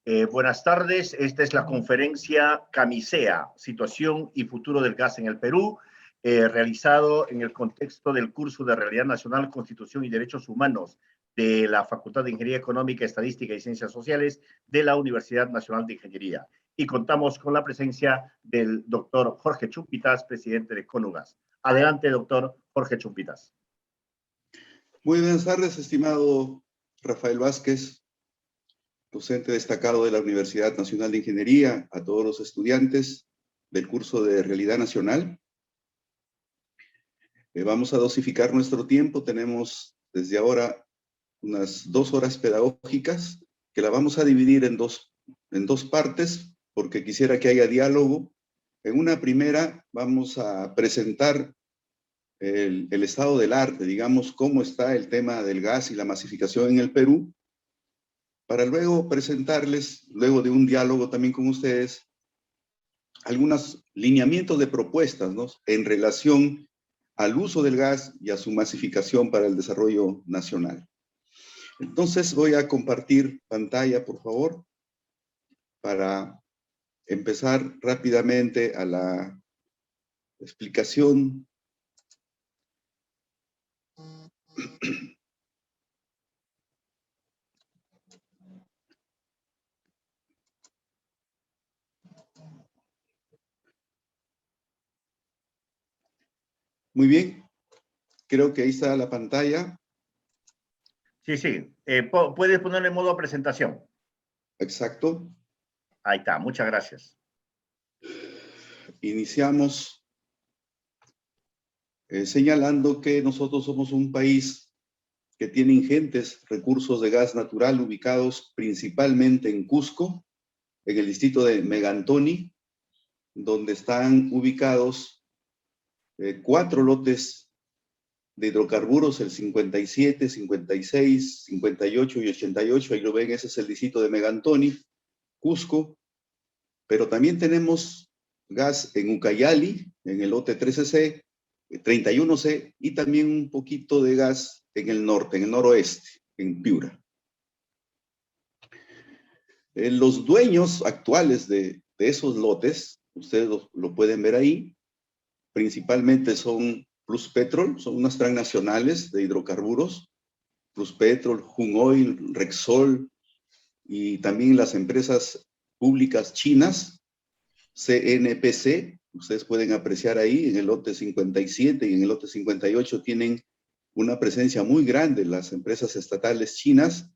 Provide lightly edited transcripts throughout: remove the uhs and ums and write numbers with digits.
Buenas tardes, esta es la conferencia Camisea, Situación y Futuro del Gas en el Perú, realizado en el contexto del curso de Realidad Nacional, Constitución y Derechos Humanos de la Facultad de Ingeniería Económica, Estadística y Ciencias Sociales de la Universidad Nacional de Ingeniería. Y contamos con la presencia del doctor Jorge Chumpitas, presidente de CONUGAS. Adelante, doctor Jorge Chumpitas. Muy buenas tardes, estimado Rafael Vázquez, docente destacado de la Universidad Nacional de Ingeniería, a todos los estudiantes del curso de Realidad Nacional. Vamos a dosificar nuestro tiempo. Tenemos desde ahora unas 2 horas pedagógicas que la vamos a dividir en dos partes, porque quisiera que haya diálogo. En una primera vamos a presentar el estado del arte, digamos, cómo está el tema del gas y la masificación en el Perú, para luego presentarles, luego de un diálogo también con ustedes, algunos lineamientos de propuestas, ¿no?, en relación al uso del gas y a su masificación para el desarrollo nacional. Entonces voy a compartir pantalla, por favor, para empezar rápidamente a la explicación. Muy bien, creo que ahí está la pantalla. Sí, sí. ¿Puedes ponerle en modo presentación? Exacto. Ahí está, muchas gracias. Iniciamos señalando que nosotros somos un país que tiene ingentes recursos de gas natural ubicados principalmente en Cusco, en el distrito de Megantoni, donde están ubicados 4 lotes de hidrocarburos, el 57, 56, 58 y 88, ahí lo ven, ese es el distrito de Megantoni, Cusco, pero también tenemos gas en Ucayali, en el lote 13C, 31C, y también un poquito de gas en el norte, en el noroeste, en Piura. Los dueños actuales de esos lotes, ustedes lo pueden ver ahí, principalmente son Pluspetrol, son unas transnacionales de hidrocarburos, Pluspetrol, Junoil, Rexol, y también las empresas públicas chinas, CNPC, ustedes pueden apreciar ahí en el lote 57 y en el lote 58 tienen una presencia muy grande las empresas estatales chinas.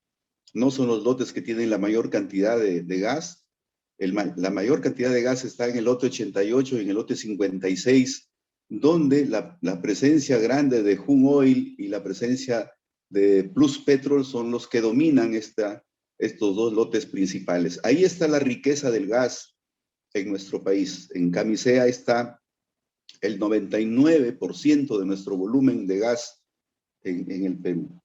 No son los lotes que tienen la mayor cantidad de gas. La mayor cantidad de gas está en el lote 88 y en el lote 56, donde la presencia grande de Junoil y la presencia de Pluspetrol son los que dominan estos 2 lotes principales. Ahí está la riqueza del gas en nuestro país. En Camisea está el 99% de nuestro volumen de gas en el Perú.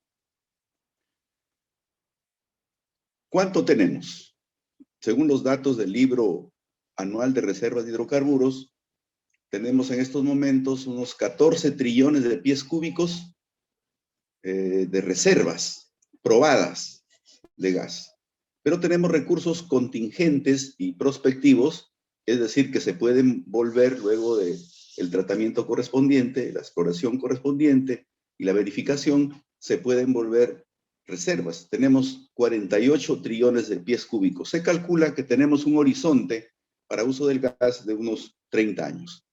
¿Cuánto tenemos? Según los datos del libro anual de reservas de hidrocarburos, tenemos en estos momentos unos 14 trillones de pies cúbicos de reservas probadas de gas. Pero tenemos recursos contingentes y prospectivos, es decir, que se pueden volver luego del tratamiento correspondiente, la exploración correspondiente y la verificación, se pueden volver reservas. Tenemos 48 trillones de pies cúbicos. Se calcula que tenemos un horizonte para uso del gas de unos 30 años.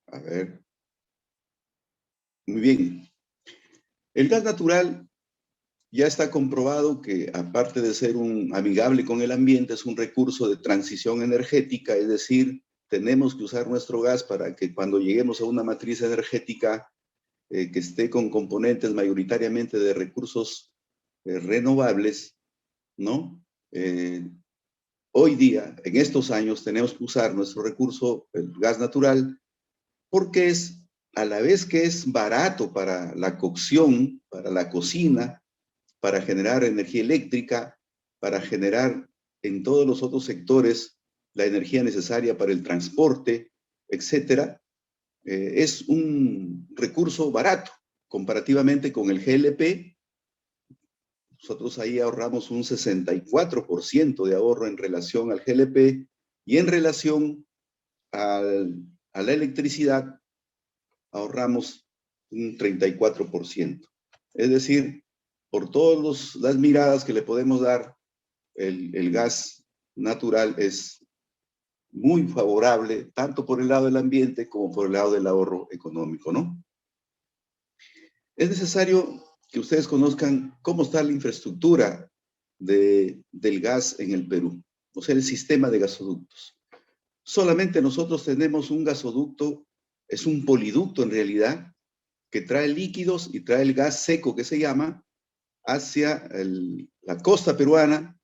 A ver. Muy bien. El gas natural ya está comprobado que, aparte de ser un amigable con el ambiente, es un recurso de transición energética, es decir, tenemos que usar nuestro gas para que cuando lleguemos a una matriz energética que esté con componentes mayoritariamente de recursos renovables, ¿no? Hoy día, en estos años, tenemos que usar nuestro recurso, el gas natural, porque es, a la vez que es barato para la cocción, para la cocina, para generar energía eléctrica, para generar en todos los otros sectores, la energía necesaria para el transporte, etcétera, es un recurso barato comparativamente con el GLP. Nosotros ahí ahorramos un 64% de ahorro en relación al GLP y en relación a la electricidad ahorramos un 34%. Es decir, por todas las miradas que le podemos dar, el gas natural es muy favorable, tanto por el lado del ambiente como por el lado del ahorro económico, ¿no? Es necesario que ustedes conozcan cómo está la infraestructura del gas en el Perú, o sea, el sistema de gasoductos. Solamente nosotros tenemos un gasoducto, es un poliducto en realidad, que trae líquidos y trae el gas seco que se llama hacia la costa peruana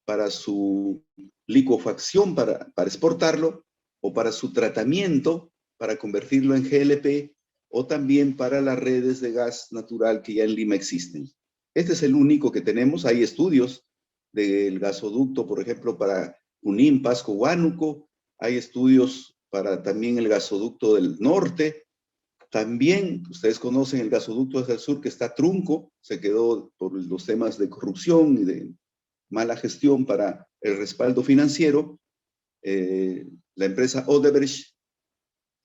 para su licuefacción, para exportarlo, o para su tratamiento, para convertirlo en GLP, o también para las redes de gas natural que ya en Lima existen. Este es el único que tenemos. Hay estudios del gasoducto, por ejemplo, para Junín, Pasco, Huánuco. Hay estudios para también el gasoducto del norte. También, ustedes conocen el gasoducto hacia el sur que está trunco, se quedó por los temas de corrupción y de mala gestión para el respaldo financiero. La empresa Odebrecht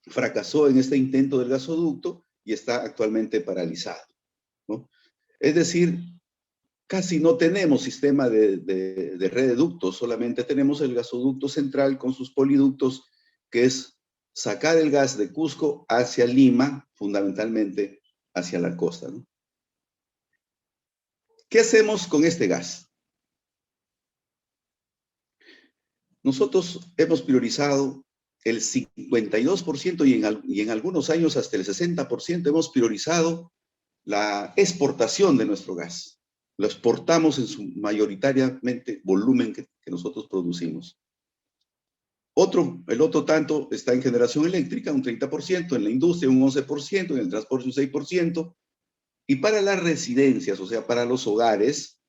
fracasó en este intento del gasoducto y está actualmente paralizado, ¿no? Es decir, casi no tenemos sistema de red de ductos, solamente tenemos el gasoducto central con sus poliductos, que es sacar el gas de Cusco hacia Lima, fundamentalmente hacia la costa, ¿no? ¿Qué hacemos con este gas? Nosotros hemos priorizado el 52% y en algunos años hasta el 60% hemos priorizado la exportación de nuestro gas. Lo exportamos en su mayoritariamente volumen que nosotros producimos. El otro tanto está en generación eléctrica, un 30%, en la industria un 11%, en el transporte un 6%, y para las residencias, o sea, para los hogares,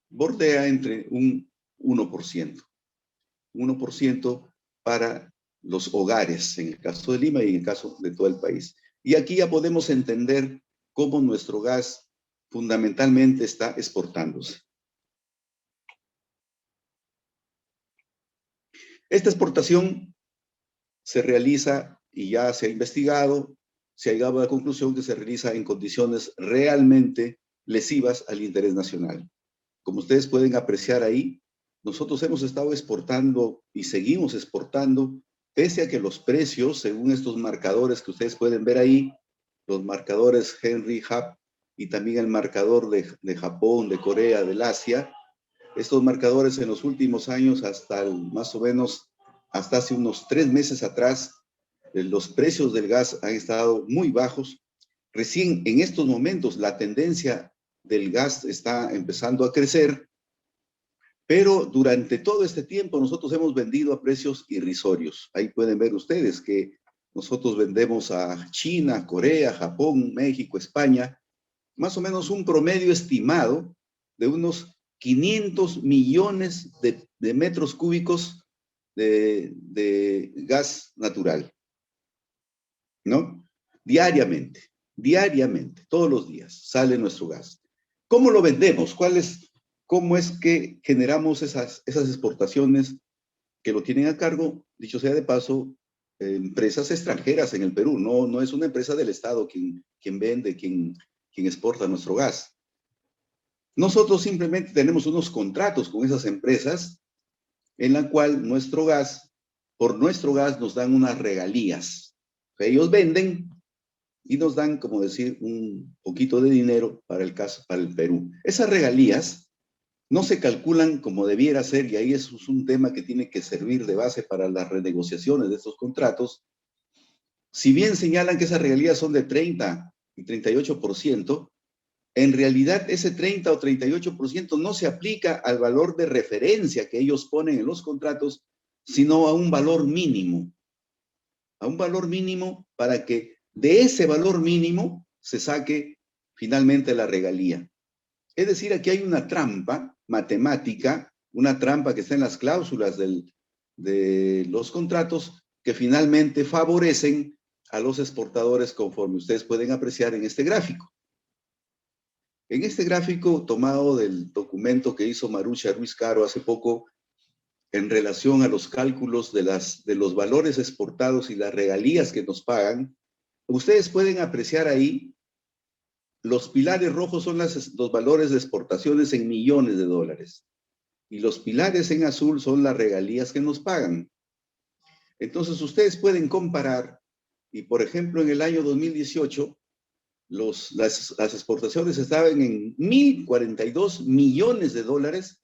bordea entre un 1%. 1% para los hogares, en el caso de Lima y en el caso de todo el país. Y aquí ya podemos entender cómo nuestro gas fundamentalmente está exportándose. Esta exportación se realiza, y ya se ha investigado, se ha llegado a la conclusión que se realiza en condiciones realmente lesivas al interés nacional. Como ustedes pueden apreciar ahí, nosotros hemos estado exportando y seguimos exportando, pese a que los precios, según estos marcadores que ustedes pueden ver ahí, los marcadores Henry Hub y también el marcador de Japón, de Corea, del Asia, estos marcadores en los últimos años, más o menos hasta hace unos 3 meses atrás, los precios del gas han estado muy bajos. Recién en estos momentos la tendencia del gas está empezando a crecer, pero durante todo este tiempo nosotros hemos vendido a precios irrisorios. Ahí pueden ver ustedes que nosotros vendemos a China, Corea, Japón, México, España, más o menos un promedio estimado de unos 500 millones de metros cúbicos de gas natural, ¿no? Diariamente, todos los días sale nuestro gas. ¿Cómo lo vendemos? ¿Cómo es que generamos esas exportaciones que lo tienen a cargo, dicho sea de paso, empresas extranjeras en el Perú? No es una empresa del Estado quien vende, quien exporta nuestro gas. Nosotros simplemente tenemos unos contratos con esas empresas en la cual por nuestro gas nos dan unas regalías. O sea, ellos venden y nos dan, como decir, un poquito de dinero para el Perú. Esas regalías no se calculan como debiera ser, y ahí es un tema que tiene que servir de base para las renegociaciones de estos contratos. Si bien señalan que esas regalías son de 30 y 38%, en realidad ese 30 o 38% no se aplica al valor de referencia que ellos ponen en los contratos, sino a un valor mínimo. A un valor mínimo para que de ese valor mínimo se saque finalmente la regalía. Es decir, aquí hay una trampa matemática una trampa que está en las cláusulas de los contratos que finalmente favorecen a los exportadores, conforme ustedes pueden apreciar en este gráfico. En este gráfico tomado del documento que hizo Marucha Ruiz Caro hace poco en relación a los cálculos de los valores exportados y las regalías que nos pagan, ustedes pueden apreciar ahí, los pilares rojos son los valores de exportaciones en millones de dólares y los pilares en azul son las regalías que nos pagan. Entonces ustedes pueden comparar y, por ejemplo, en el año 2018, las exportaciones estaban en 1.042 millones de dólares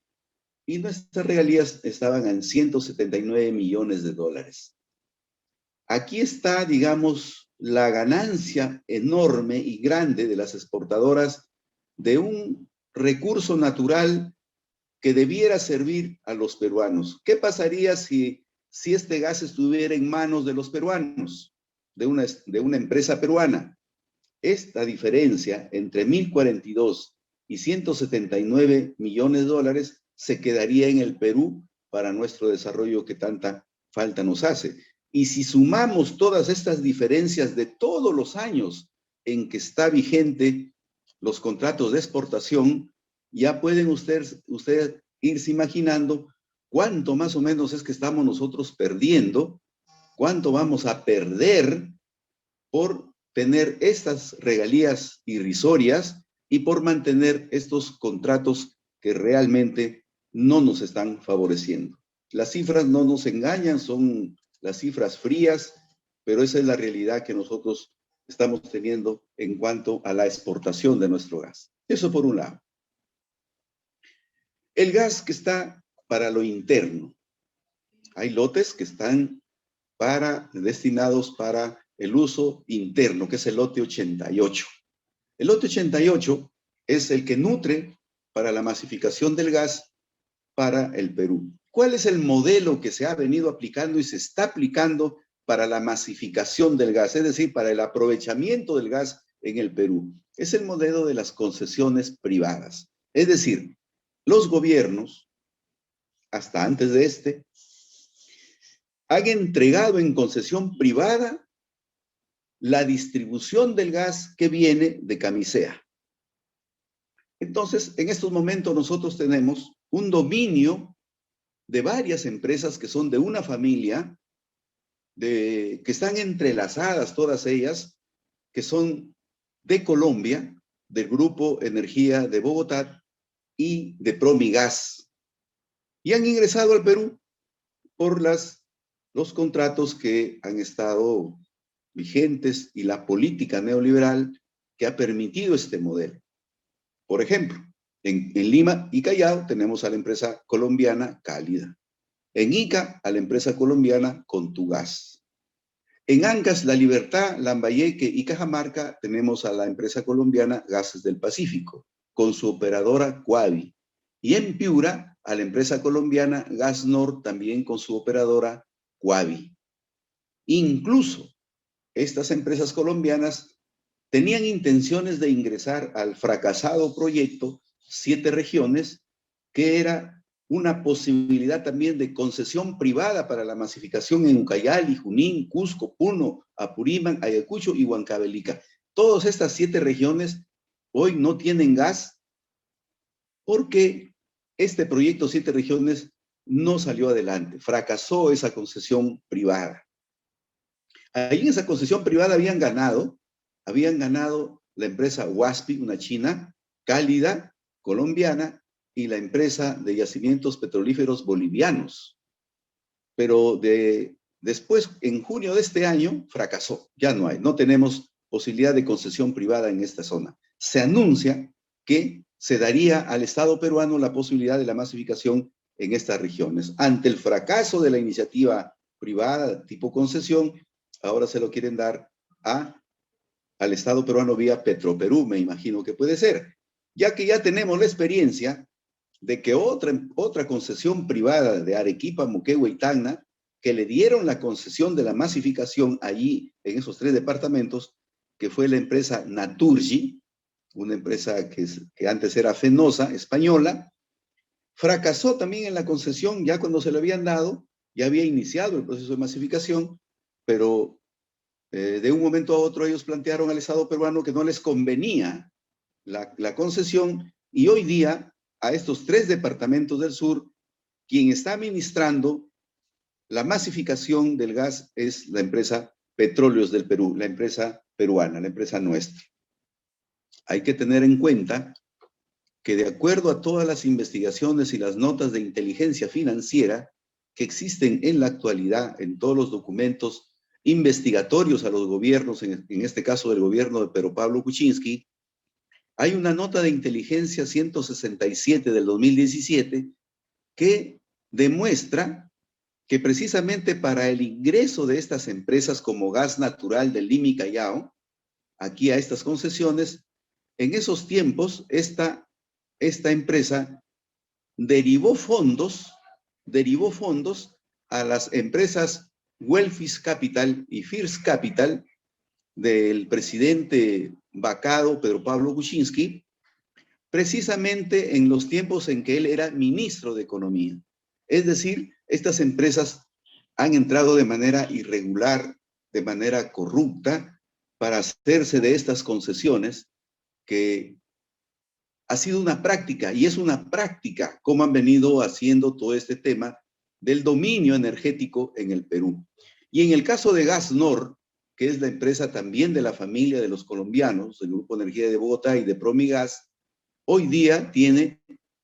y nuestras regalías estaban en 179 millones de dólares. Aquí está, digamos, la ganancia enorme y grande de las exportadoras de un recurso natural que debiera servir a los peruanos. ¿Qué pasaría si este gas estuviera en manos de los peruanos, de una empresa peruana? Esta diferencia entre 1.042 y 179 millones de dólares se quedaría en el Perú para nuestro desarrollo que tanta falta nos hace. Y si sumamos todas estas diferencias de todos los años en que está vigente los contratos de exportación, ya pueden ustedes irse imaginando cuánto más o menos es que estamos nosotros perdiendo, cuánto vamos a perder por tener estas regalías irrisorias y por mantener estos contratos que realmente no nos están favoreciendo. Las cifras no nos engañan, son las cifras frías, pero esa es la realidad que nosotros estamos teniendo en cuanto a la exportación de nuestro gas. Eso por un lado. El gas que está para lo interno. Hay lotes que están destinados para el uso interno, que es el lote 88. El lote 88 es el que nutre para la masificación del gas para el Perú. ¿Cuál es el modelo que se ha venido aplicando y se está aplicando para la masificación del gas? Es decir, para el aprovechamiento del gas en el Perú. Es el modelo de las concesiones privadas. Es decir, los gobiernos, hasta antes de este, han entregado en concesión privada la distribución del gas que viene de Camisea. Entonces, en estos momentos nosotros tenemos un dominio de varias empresas que son de una familia, que están entrelazadas todas ellas, que son de Colombia, del Grupo Energía de Bogotá y de Promigas. Y han ingresado al Perú por los contratos que han estado vigentes y la política neoliberal que ha permitido este modelo. Por ejemplo, en Lima y Callao tenemos a la empresa colombiana Cálida. En Ica, a la empresa colombiana Contugas. En Ancash, La Libertad, Lambayeque y Cajamarca tenemos a la empresa colombiana Gases del Pacífico, con su operadora Cuavi. Y en Piura, a la empresa colombiana Gas Nord, también con su operadora Cuavi. Incluso estas empresas colombianas tenían intenciones de ingresar al fracasado proyecto 7 regiones, que era una posibilidad también de concesión privada para la masificación en Ucayali, Junín, Cusco, Puno, Apurímac, Ayacucho y Huancavelica. Todas estas 7 regiones hoy no tienen gas porque este proyecto 7 regiones no salió adelante, fracasó esa concesión privada. Ahí en esa concesión privada habían ganado la empresa Huaspi, una china, Cálida, colombiana, y la empresa de yacimientos petrolíferos bolivianos. Pero después, en junio de este año, fracasó. Ya no tenemos posibilidad de concesión privada en esta zona. Se anuncia que se daría al Estado peruano la posibilidad de la masificación en estas regiones. Ante el fracaso de la iniciativa privada tipo concesión, ahora se lo quieren dar al Estado peruano vía Petroperú, me imagino que puede ser. Ya que ya tenemos la experiencia de que otra concesión privada de Arequipa, Moquegua y Tacna, que le dieron la concesión de la masificación allí en esos 3 departamentos, que fue la empresa Naturgy, una empresa que antes era Fenosa, española, fracasó también en la concesión, ya cuando se le habían dado, ya había iniciado el proceso de masificación, pero de un momento a otro ellos plantearon al Estado peruano que no les convenía la concesión, y hoy día a estos 3 departamentos del sur, quien está administrando la masificación del gas es la empresa Petróleos del Perú, la empresa peruana, la empresa nuestra. Hay que tener en cuenta que de acuerdo a todas las investigaciones y las notas de inteligencia financiera que existen en la actualidad en todos los documentos investigatorios a los gobiernos, en este caso del gobierno de Pedro Pablo Kuczynski, hay una nota de inteligencia 167 del 2017 que demuestra que precisamente para el ingreso de estas empresas como Gas Natural del Lima y Callao, aquí a estas concesiones, en esos tiempos esta empresa derivó fondos a las empresas Welfis Capital y First Capital del presidente vacado Pedro Pablo Kuczynski, precisamente en los tiempos en que él era ministro de Economía. Es decir, estas empresas han entrado de manera irregular, de manera corrupta, para hacerse de estas concesiones, que ha sido una práctica, y es una práctica como han venido haciendo todo este tema del dominio energético en el Perú. Y en el caso de Gasnor, que es la empresa también de la familia de los colombianos, del Grupo Energía de Bogotá y de Promigas, hoy día tiene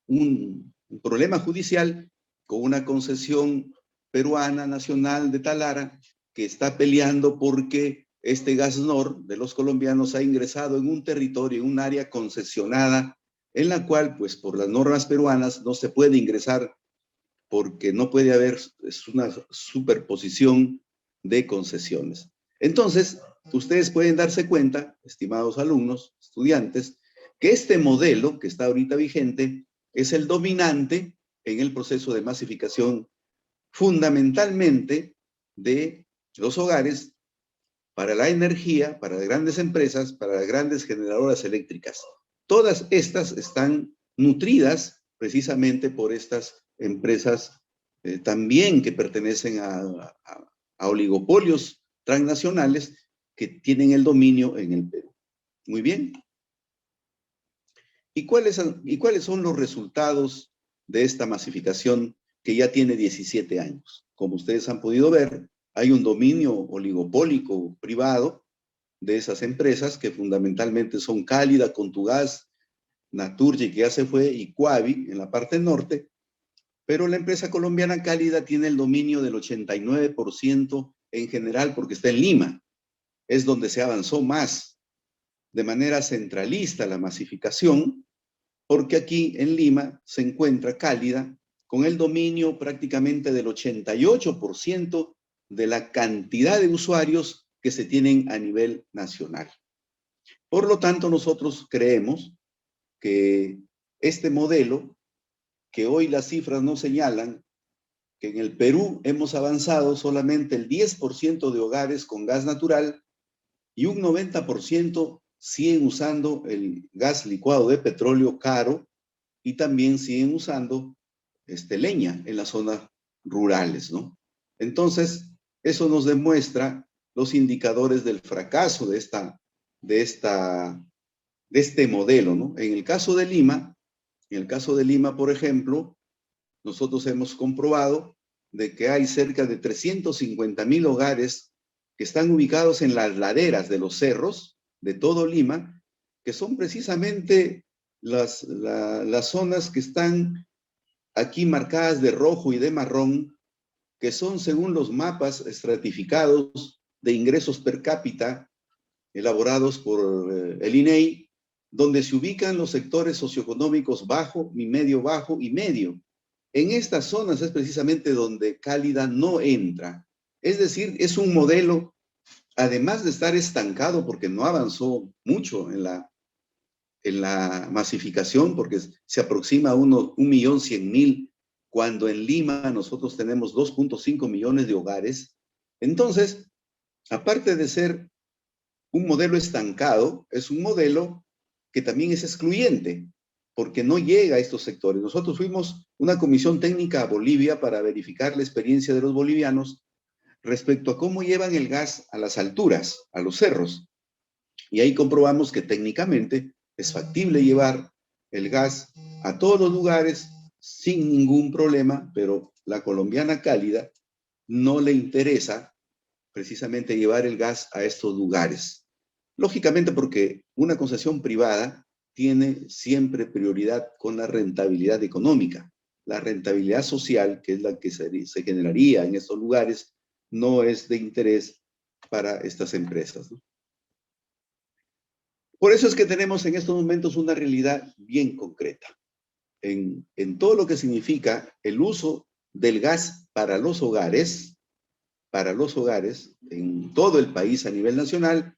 un problema judicial con una concesión peruana nacional de Talara que está peleando porque este Gasnor de los colombianos ha ingresado en un territorio, en un área concesionada, en la cual, pues por las normas peruanas, no se puede ingresar porque no puede haber, es una superposición de concesiones. Entonces, ustedes pueden darse cuenta, estimados alumnos, estudiantes, que este modelo que está ahorita vigente es el dominante en el proceso de masificación, fundamentalmente de los hogares, para la energía, para las grandes empresas, para las grandes generadoras eléctricas. Todas estas están nutridas precisamente por estas empresas también que pertenecen a oligopolios transnacionales que tienen el dominio en el Perú. Muy bien. ¿Y cuáles son los resultados de esta masificación que ya tiene 17 años? Como ustedes han podido ver, hay un dominio oligopólico privado de esas empresas que fundamentalmente son Cálida, Contugás, Naturgy, que ya se fue, y Cuavi en la parte norte, pero la empresa colombiana Cálida tiene el dominio del 89% en general porque está en Lima, es donde se avanzó más de manera centralista la masificación, porque aquí en Lima se encuentra Cálida con el dominio prácticamente del 88% de la cantidad de usuarios que se tienen a nivel nacional. Por lo tanto, nosotros creemos que este modelo, que hoy las cifras nos señalan, que en el Perú hemos avanzado solamente el 10% de hogares con gas natural y un 90% siguen usando el gas licuado de petróleo caro y también siguen usando leña en las zonas rurales, ¿no? Entonces, eso nos demuestra los indicadores del fracaso de este modelo, ¿no? En el caso de Lima, por ejemplo, nosotros hemos comprobado de que hay cerca de 350,000 hogares que están ubicados en las laderas de los cerros de todo Lima, que son precisamente las zonas que están aquí marcadas de rojo y de marrón, que son según los mapas estratificados de ingresos per cápita elaborados por el INEI, donde se ubican los sectores socioeconómicos bajo, medio bajo y medio. En estas zonas es precisamente donde Cálida no entra. Es decir, es un modelo, además de estar estancado porque no avanzó mucho en la masificación, porque se aproxima a 1.100.000, cuando en Lima nosotros tenemos 2.5 millones de hogares. Entonces, aparte de ser un modelo estancado, es un modelo que también es excluyente, porque no llega a estos sectores. Nosotros fuimos una comisión técnica a Bolivia para verificar la experiencia de los bolivianos respecto a cómo llevan el gas a las alturas, a los cerros. Y ahí comprobamos que técnicamente es factible llevar el gas a todos los lugares sin ningún problema, pero la colombiana cálida no le interesa precisamente llevar el gas a estos lugares. Lógicamente porque una concesión privada tiene siempre prioridad con la rentabilidad económica. La rentabilidad social, que es la que se generaría en estos lugares, no es de interés para estas empresas, ¿no? Por eso es que tenemos en estos momentos una realidad bien concreta en todo lo que significa el uso del gas para los hogares en todo el país a nivel nacional.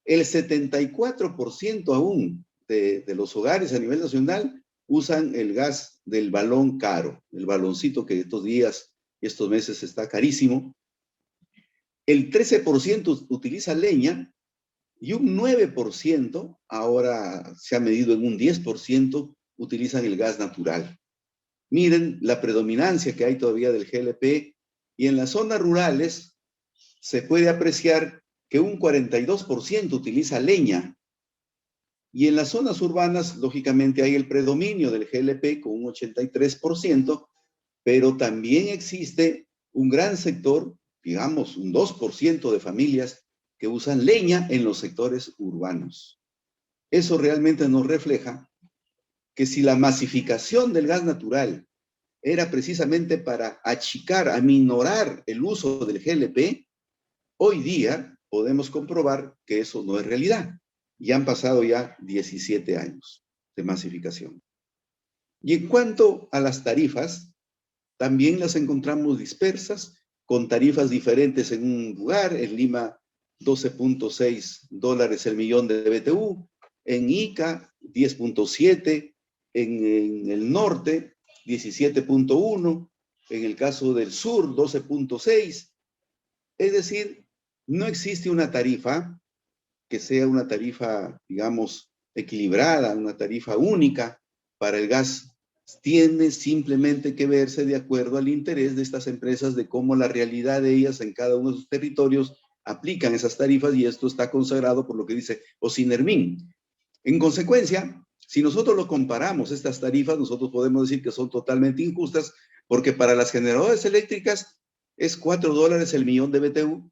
El 74% aún de los hogares a nivel nacional usan el gas del balón caro, el baloncito que estos días y estos meses está carísimo. El 13% utiliza leña y un 9%, ahora se ha medido en un 10%, utilizan el gas natural. Miren la predominancia que hay todavía del GLP, y en las zonas rurales se puede apreciar que un 42% utiliza leña, y en las zonas urbanas, lógicamente, hay el predominio del GLP con un 83%, pero también existe un gran sector, digamos, un 2% de familias que usan leña en los sectores urbanos. Eso realmente nos refleja que si la masificación del gas natural era precisamente para achicar, aminorar el uso del GLP, hoy día podemos comprobar que eso no es realidad. Ya han pasado ya 17 años de masificación. Y en cuanto a las tarifas, también las encontramos dispersas, con tarifas diferentes en un lugar. En Lima, $12.6 el millón de BTU, en Ica, 10.7, en el norte, 17.1, en el caso del sur, 12.6. Es decir, no existe una tarifa que sea una tarifa, digamos, equilibrada, una tarifa única para el gas. Tiene simplemente que verse de acuerdo al interés de estas empresas, de cómo la realidad de ellas en cada uno de sus territorios aplican esas tarifas, y esto está consagrado por lo que dice OSINERMIN. En consecuencia, si nosotros lo comparamos, estas tarifas, nosotros podemos decir que son totalmente injustas, porque para las generadoras eléctricas es $4 el millón de BTU,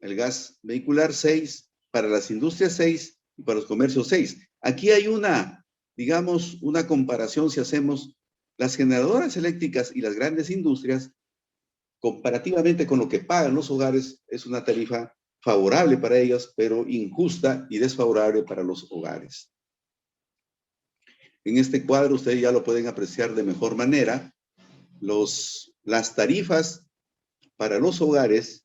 el gas vehicular 6, para las industrias 6 y para los comercios 6. Aquí hay una, digamos, una comparación. Si hacemos las generadoras eléctricas y las grandes industrias, comparativamente con lo que pagan los hogares, es una tarifa favorable para ellas, pero injusta y desfavorable para los hogares. En este cuadro ustedes ya lo pueden apreciar de mejor manera. Las tarifas para los hogares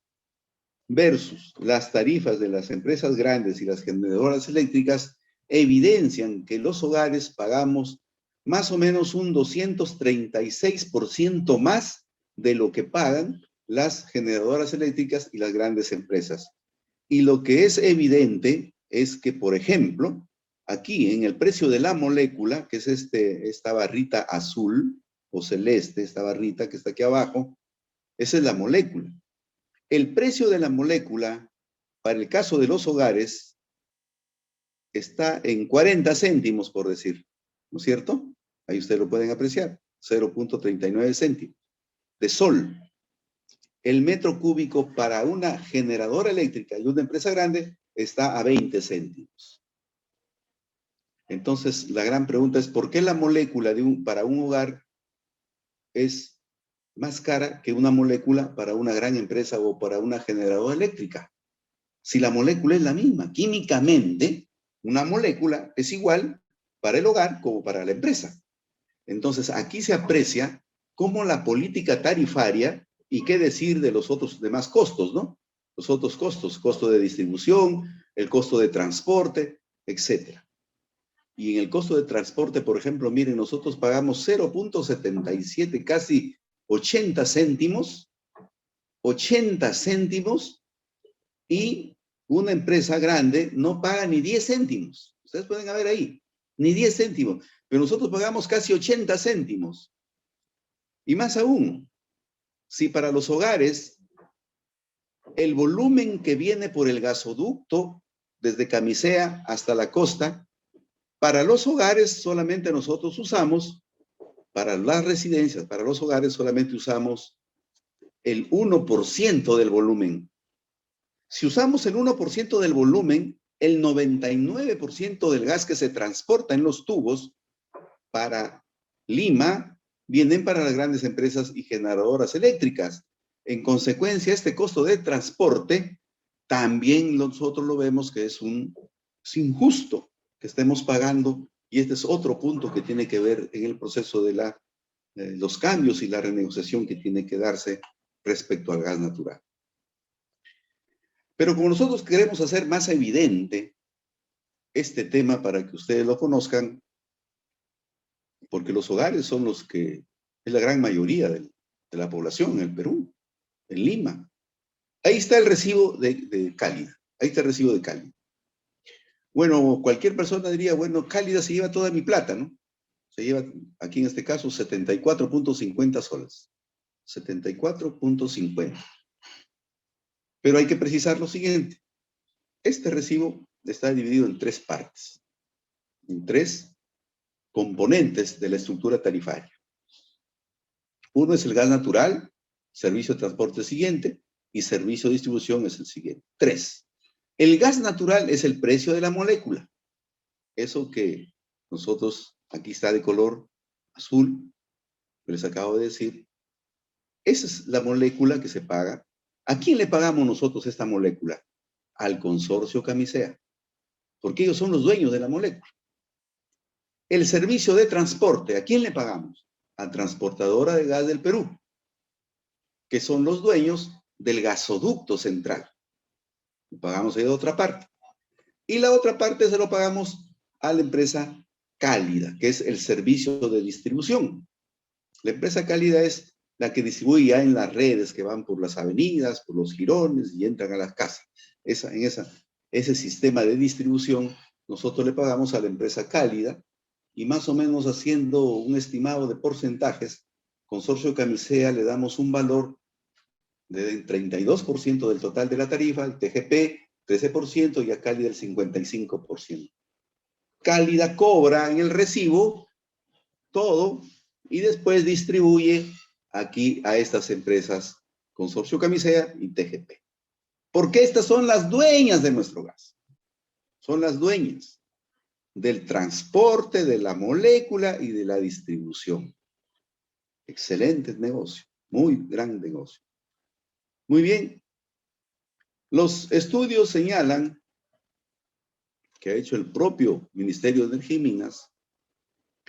versus las tarifas de las empresas grandes y las generadoras eléctricas evidencian que los hogares pagamos más o menos un 236% más de lo que pagan las generadoras eléctricas y las grandes empresas. Y lo que es evidente es que, por ejemplo, aquí en el precio de la molécula, que es esta barrita azul o celeste, esta barrita que está aquí abajo, esa es la molécula. El precio de la molécula, para el caso de los hogares, está en 40 céntimos, por decir, ¿no es cierto? Ahí ustedes lo pueden apreciar, 0.39 céntimos de sol. El metro cúbico para una generadora eléctrica y una empresa grande está a 20 céntimos. Entonces, la gran pregunta es, ¿por qué la molécula para un hogar es más cara que una molécula para una gran empresa o para una generadora eléctrica? Si la molécula es la misma, químicamente, una molécula es igual para el hogar como para la empresa. Entonces, aquí se aprecia cómo la política tarifaria, y qué decir de los otros demás costos, ¿no? Los otros costos, costo de distribución, el costo de transporte, etcétera. Y en el costo de transporte, por ejemplo, miren, nosotros pagamos 0.77, casi 80 céntimos, y una empresa grande no paga ni 10 céntimos. Ustedes pueden ver ahí, ni 10 céntimos. Pero nosotros pagamos casi 80 céntimos. Y más aún, si para los hogares el volumen que viene por el gasoducto desde Camisea hasta la costa, para los hogares solamente nosotros usamos, para las residencias, para los hogares solamente usamos el 1% del volumen. Si usamos el 1% del volumen, el 99% del gas que se transporta en los tubos para Lima vienen para las grandes empresas y generadoras eléctricas. En consecuencia, este costo de transporte también nosotros lo vemos que es injusto que estemos pagando, y este es otro punto que tiene que ver en el proceso de los cambios y la renegociación que tiene que darse respecto al gas natural. Pero como nosotros queremos hacer más evidente este tema para que ustedes lo conozcan, porque los hogares son los que es la gran mayoría de la población en el Perú, en Lima. Ahí está el recibo de Cálida. Ahí está el recibo de Cálida. Bueno, cualquier persona diría, bueno, Cálida se lleva toda mi plata, ¿no? Se lleva, aquí en este caso, 74.50 soles. 74.50. Pero hay que precisar lo siguiente. Este recibo está dividido en 3 partes, en 3 componentes de la estructura tarifaria. Uno es el gas natural, servicio de transporte siguiente, y servicio de distribución es el siguiente. 3. El gas natural es el precio de la molécula. Eso que nosotros, aquí está de color azul, que les acabo de decir, esa es la molécula que se paga. ¿A quién le pagamos nosotros esta molécula? Al consorcio Camisea, porque ellos son los dueños de la molécula. El servicio de transporte, ¿a quién le pagamos? A Transportadora de Gas del Perú, que son los dueños del gasoducto central. Lo pagamos de otra parte. Y la otra parte se lo pagamos a la empresa Cálida, que es el servicio de distribución. La empresa Cálida es la que distribuye ya en las redes que van por las avenidas, por los jirones y entran a las casas. Ese sistema de distribución nosotros le pagamos a la empresa Cálida, y más o menos haciendo un estimado de porcentajes, Consorcio Camisea le damos un valor del 32% del total de la tarifa, al TGP 13% y a Cálida el 55%. Cálida cobra en el recibo todo y después distribuye aquí a estas empresas Consorcio Camisea y TGP. Porque estas son las dueñas de nuestro gas. Son las dueñas del transporte, de la molécula y de la distribución. Excelente negocio, muy gran negocio. Muy bien. Los estudios señalan que ha hecho el propio Ministerio de Energía y Minas.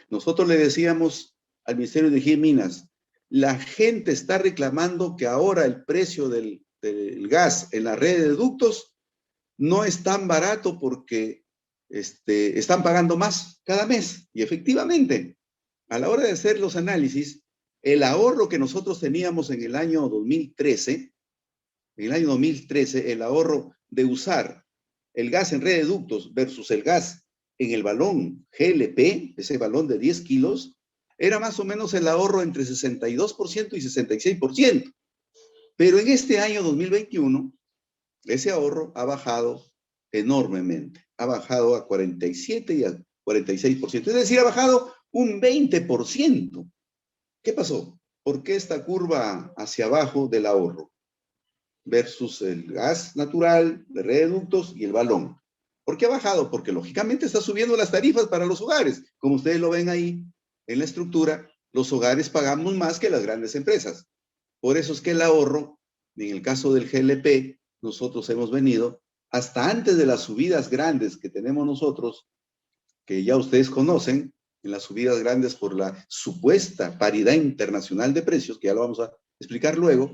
Nosotros le decíamos al Ministerio de Energía y Minas, la gente está reclamando que ahora el precio del gas en la red de ductos no es tan barato porque están pagando más cada mes. Y efectivamente, a la hora de hacer los análisis, el ahorro que nosotros teníamos en el año 2013, el ahorro de usar el gas en red de ductos versus el gas en el balón GLP, ese balón de 10 kilos, era más o menos el ahorro entre 62% y 66%. Pero en este año 2021, ese ahorro ha bajado enormemente. Ha bajado a 47 y a 46%. Es decir, ha bajado un 20%. ¿Qué pasó? ¿Por qué esta curva hacia abajo del ahorro versus el gas natural, de red de ductos y el balón? ¿Por qué ha bajado? Porque lógicamente está subiendo las tarifas para los hogares. Como ustedes lo ven ahí en la estructura, los hogares pagamos más que las grandes empresas. Por eso es que el ahorro, en el caso del GLP, nosotros hemos venido hasta antes de las subidas grandes que tenemos nosotros, que ya ustedes conocen, en las subidas grandes por la supuesta paridad internacional de precios, que ya lo vamos a explicar luego.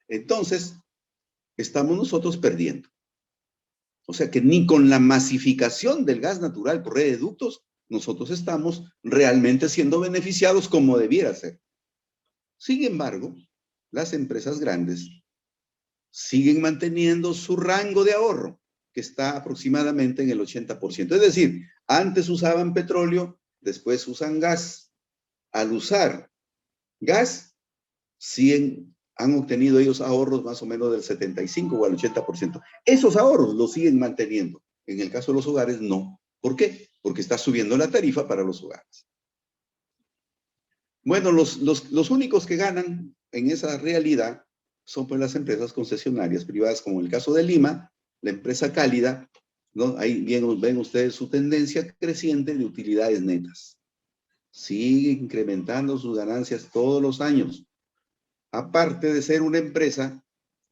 Entonces, estamos nosotros perdiendo. O sea que ni con la masificación del gas natural por red de ductos, nosotros estamos realmente siendo beneficiados como debiera ser. Sin embargo, las empresas grandes siguen manteniendo su rango de ahorro, que está aproximadamente en el 80%. Es decir, Antes usaban petróleo, después usan gas. Al usar gas, sí han obtenido ellos ahorros más o menos del 75 o al 80%. Esos ahorros los siguen manteniendo. En el caso de los hogares, no. ¿Por qué? Porque está subiendo la tarifa para los hogares. Bueno, los únicos que ganan en esa realidad son pues las empresas concesionarias privadas, como en el caso de Lima, la empresa Cálida, ¿no? Ahí ven ustedes su tendencia creciente de utilidades netas. Sigue incrementando sus ganancias todos los años. Aparte de ser una empresa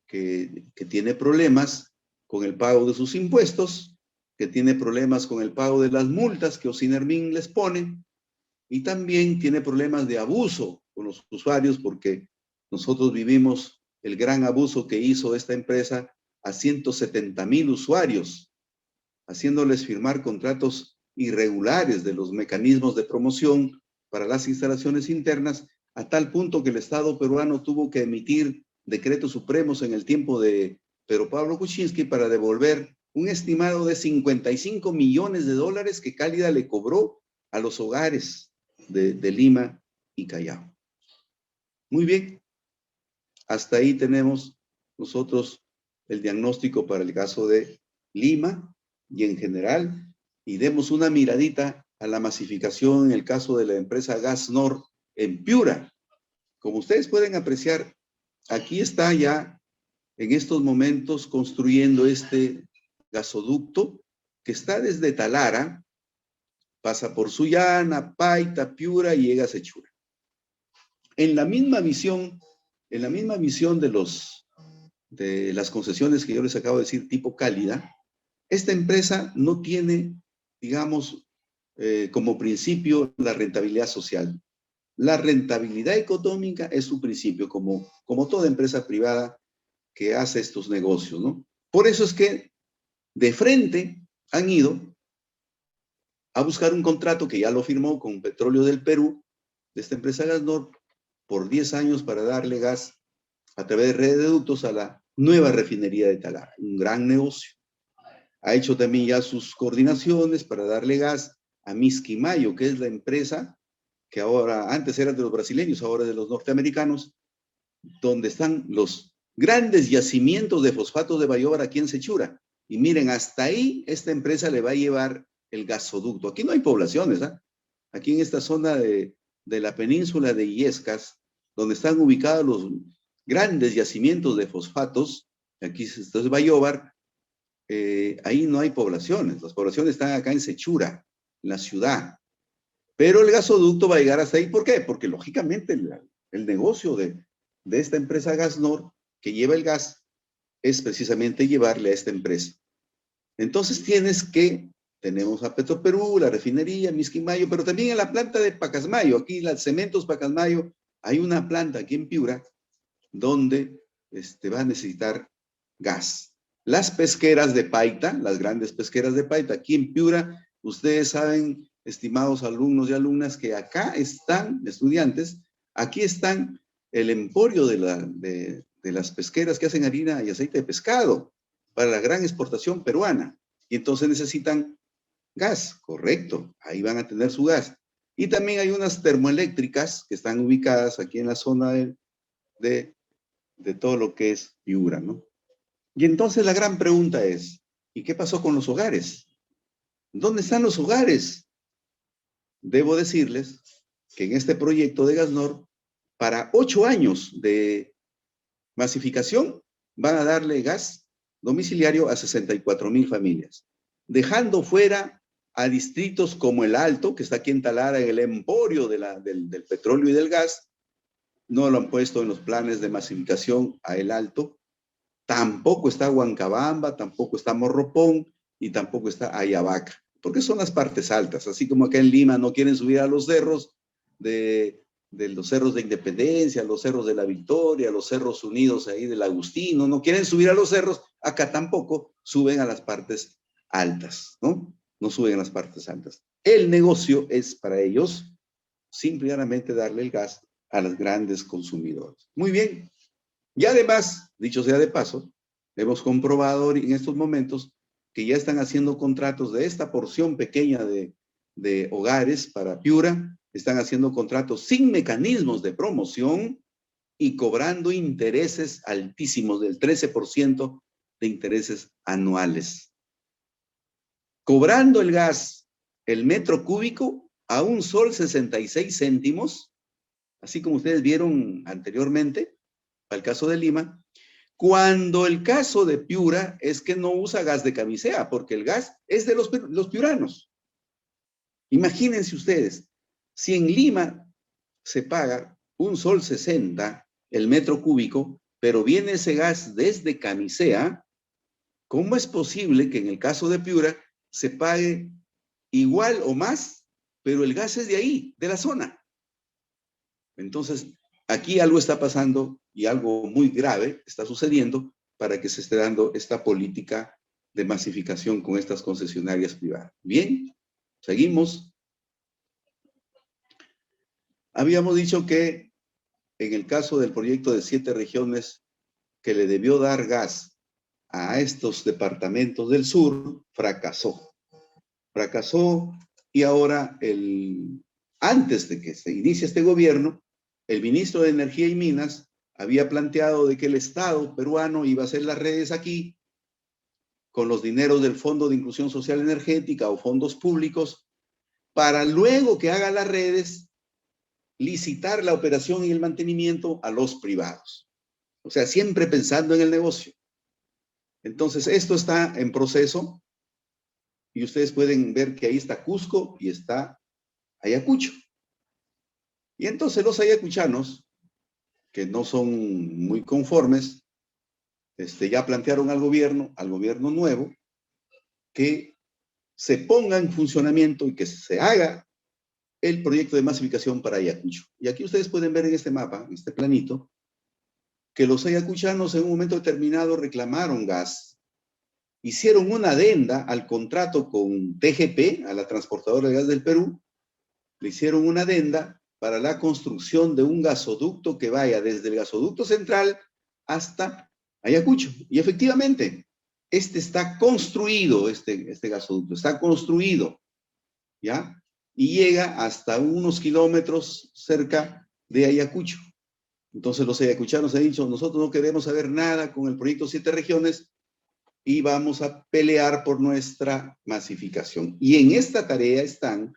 que tiene problemas con el pago de sus impuestos, que tiene problemas con el pago de las multas que Ocinermin les pone, y también tiene problemas de abuso con los usuarios, porque nosotros vivimos el gran abuso que hizo esta empresa a 170,000 usuarios, haciéndoles firmar contratos irregulares de los mecanismos de promoción para las instalaciones internas, a tal punto que el Estado peruano tuvo que emitir decretos supremos en el tiempo de Pedro Pablo Kuczynski para devolver un estimado de 55 millones de dólares que Cálida le cobró a los hogares de Lima y Callao. Muy bien, hasta ahí tenemos nosotros el diagnóstico para el caso de Lima y en general, y demos una miradita a la masificación en el caso de la empresa Gasnor en Piura. Como ustedes pueden apreciar, aquí está ya en estos momentos construyendo este gasoducto que está desde Talara, pasa por Sullana, Paita, Piura y llega a Sechura. En la misma visión de las concesiones que yo les acabo de decir, tipo Cálida, esta empresa no tiene, digamos, como principio la rentabilidad social. La rentabilidad económica es su principio, como toda empresa privada que hace estos negocios, ¿no? Por eso es que de frente han ido a buscar un contrato que ya lo firmó con Petróleo del Perú, de esta empresa Gasnor, por 10 años para darle gas a través de redes de ductos a la nueva refinería de Talara. Un gran negocio. Ha hecho también ya sus coordinaciones para darle gas a Misquimayo, que es la empresa que ahora, antes era de los brasileños, ahora de los norteamericanos, donde están los grandes yacimientos de fosfatos de Bayóvar aquí en Sechura. Y miren, hasta ahí esta empresa le va a llevar el gasoducto. Aquí no hay poblaciones, ¿eh? Aquí en esta zona de la península de Illescas, donde están ubicados los grandes yacimientos de fosfatos, aquí esto es Bayóvar, ahí no hay poblaciones. Las poblaciones están acá en Sechura, en la ciudad. Pero el gasoducto va a llegar hasta ahí. ¿Por qué? Porque lógicamente el negocio de esta empresa Gasnor, que lleva el gas, es precisamente llevarle a esta empresa. Entonces tenemos a Petroperú, la refinería, Misquimayo, pero también en la planta de Pacasmayo, aquí las Cementos Pacasmayo, hay una planta aquí en Piura donde va a necesitar gas. Las pesqueras de Paita, las grandes pesqueras de Paita, aquí en Piura, ustedes saben, estimados alumnos y alumnas, que acá están, estudiantes, aquí están el emporio de las pesqueras que hacen harina y aceite de pescado para la gran exportación peruana. Y entonces necesitan gas, correcto, ahí van a tener su gas. Y también hay unas termoeléctricas que están ubicadas aquí en la zona de todo lo que es Piura, ¿no? Y entonces la gran pregunta es, ¿y qué pasó con los hogares? ¿Dónde están los hogares? Debo decirles que en este proyecto de Gasnor, para 8 años de masificación, van a darle gas domiciliario a 64,000 familias, dejando fuera a distritos como el Alto, que está aquí en Talara, en el emporio del petróleo y del gas. No lo han puesto en los planes de masificación a el Alto. Tampoco está Huancabamba, tampoco está Morropón y tampoco está Ayabaca, porque son las partes altas. Así como acá en Lima no quieren subir a los cerros de los cerros de Independencia, los cerros de la Victoria, los cerros unidos ahí del Agustino, no quieren subir a los cerros, acá tampoco suben a las partes altas, ¿no? No suben a las partes altas. El negocio es para ellos simplemente darle el gas a los grandes consumidores. Muy bien. Y además, dicho sea de paso, hemos comprobado en estos momentos que ya están haciendo contratos de esta porción pequeña de hogares para Piura, están haciendo contratos sin mecanismos de promoción y cobrando intereses altísimos del 13% de intereses anuales. Cobrando el gas, el metro cúbico, a $1.66, así como ustedes vieron anteriormente, para el caso de Lima, cuando el caso de Piura es que no usa gas de camisea, porque el gas es de los piuranos. Imagínense ustedes, si en Lima se paga $1.60 el metro cúbico, pero viene ese gas desde camisea, ¿cómo es posible que en el caso de Piura se pague igual o más, pero el gas es de ahí, de la zona? Entonces, aquí algo está pasando y algo muy grave está sucediendo para que se esté dando esta política de masificación con estas concesionarias privadas. Bien, seguimos. Habíamos dicho que en el caso del proyecto de 7 regiones que le debió dar gas a estos departamentos del sur, fracasó. Fracasó y ahora, antes de que se inicie este gobierno, el ministro de Energía y Minas había planteado de que el Estado peruano iba a hacer las redes aquí con los dineros del Fondo de Inclusión Social Energética o fondos públicos, para luego que haga las redes, licitar la operación y el mantenimiento a los privados. O sea, siempre pensando en el negocio. Entonces, esto está en proceso y ustedes pueden ver que ahí está Cusco y está Ayacucho. Y entonces los ayacuchanos, que no son muy conformes, ya plantearon al gobierno nuevo, que se ponga en funcionamiento y que se haga el proyecto de masificación para Ayacucho. Y aquí ustedes pueden ver en este mapa, en este planito, que los ayacuchanos en un momento determinado reclamaron gas, hicieron una adenda al contrato con TGP, a la transportadora de gas del Perú, le hicieron una adenda para la construcción de un gasoducto que vaya desde el gasoducto central hasta Ayacucho. Y efectivamente, está construido, este gasoducto, está construido, ¿ya? Y llega hasta unos kilómetros cerca de Ayacucho. Entonces los ayacuchanos han dicho, nosotros no queremos saber nada con el proyecto 7 regiones y vamos a pelear por nuestra masificación. Y en esta tarea están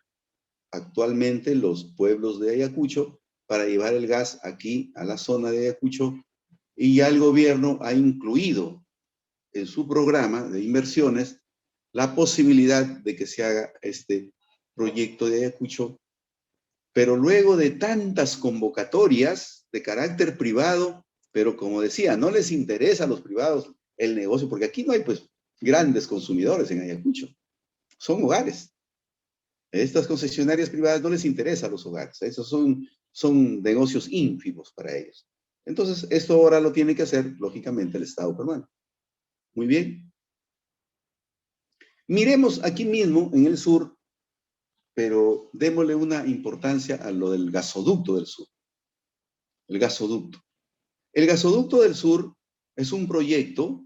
actualmente los pueblos de Ayacucho para llevar el gas aquí a la zona de Ayacucho, y ya el gobierno ha incluido en su programa de inversiones la posibilidad de que se haga este proyecto de Ayacucho, pero luego de tantas convocatorias de carácter privado, pero como decía, no les interesa a los privados el negocio, porque aquí no hay pues grandes consumidores en Ayacucho, son hogares. Estas concesionarias privadas no les interesa a los hogares, esos son negocios ínfimos para ellos. Entonces, esto ahora lo tiene que hacer, lógicamente, el Estado peruano. Muy bien. Miremos aquí mismo, en el sur, pero démosle una importancia a lo del gasoducto del sur. El gasoducto. El gasoducto del sur es un proyecto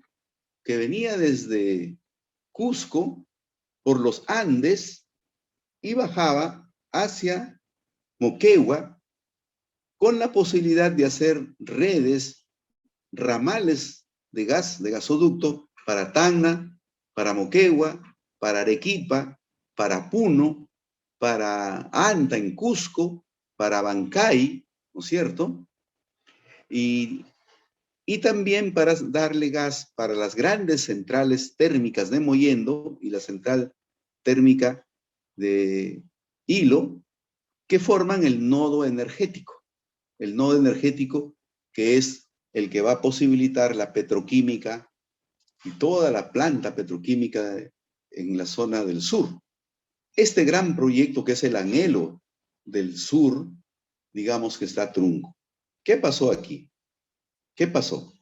que venía desde Cusco, por los Andes, y bajaba hacia Moquegua, con la posibilidad de hacer redes, ramales de gas, de gasoducto, para Tacna, para Moquegua, para Arequipa, para Puno, para Anta en Cusco, para Bancay, ¿no es cierto? Y también para darle gas para las grandes centrales térmicas de Mollendo y la central térmica de Hilo, que forman el nodo energético. El nodo energético que es el que va a posibilitar la petroquímica y toda la planta petroquímica en la zona del sur. Este gran proyecto, que es el anhelo del sur, digamos que está trunco. ¿Qué pasó aquí? ¿Qué pasó?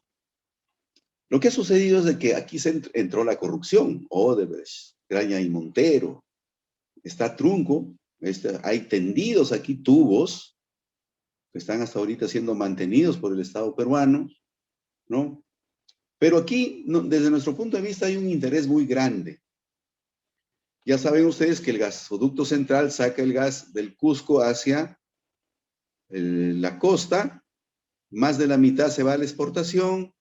Lo que ha sucedido es de que aquí entró la corrupción, Odebrecht, Graña y Montero, está trunco, hay tendidos aquí tubos que están hasta ahorita siendo mantenidos por el Estado peruano, ¿no? Pero aquí, desde nuestro punto de vista, hay un interés muy grande. Ya saben ustedes que el gasoducto central saca el gas del Cusco hacia la costa, más de la mitad se va a la exportación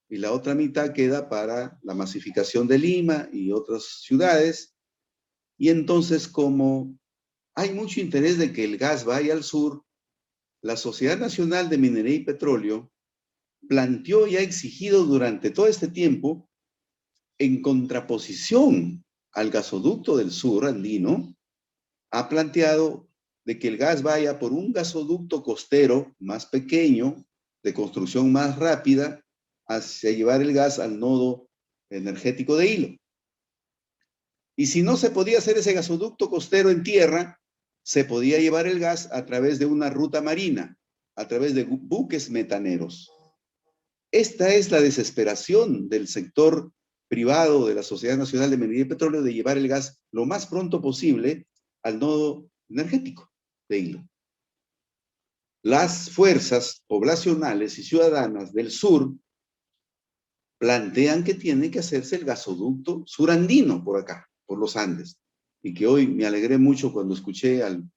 y la otra mitad queda para la masificación de Lima y otras ciudades. Y entonces, como hay mucho interés de que el gas vaya al sur, la Sociedad Nacional de Minería y Petróleo planteó y ha exigido durante todo este tiempo, en contraposición al gasoducto del sur andino, ha planteado de que el gas vaya por un gasoducto costero más pequeño, de construcción más rápida, hacia llevar el gas al nodo energético de Hilo. Y si no se podía hacer ese gasoducto costero en tierra, se podía llevar el gas a través de una ruta marina, a través de buques metaneros. Esta es la desesperación del sector privado de la Sociedad Nacional de Minería y Petróleo de llevar el gas lo más pronto posible al nodo energético de Hilo. Las fuerzas poblacionales y ciudadanas del sur plantean que tiene que hacerse el gasoducto surandino por acá, por los Andes. Y que hoy me alegré mucho cuando escuché al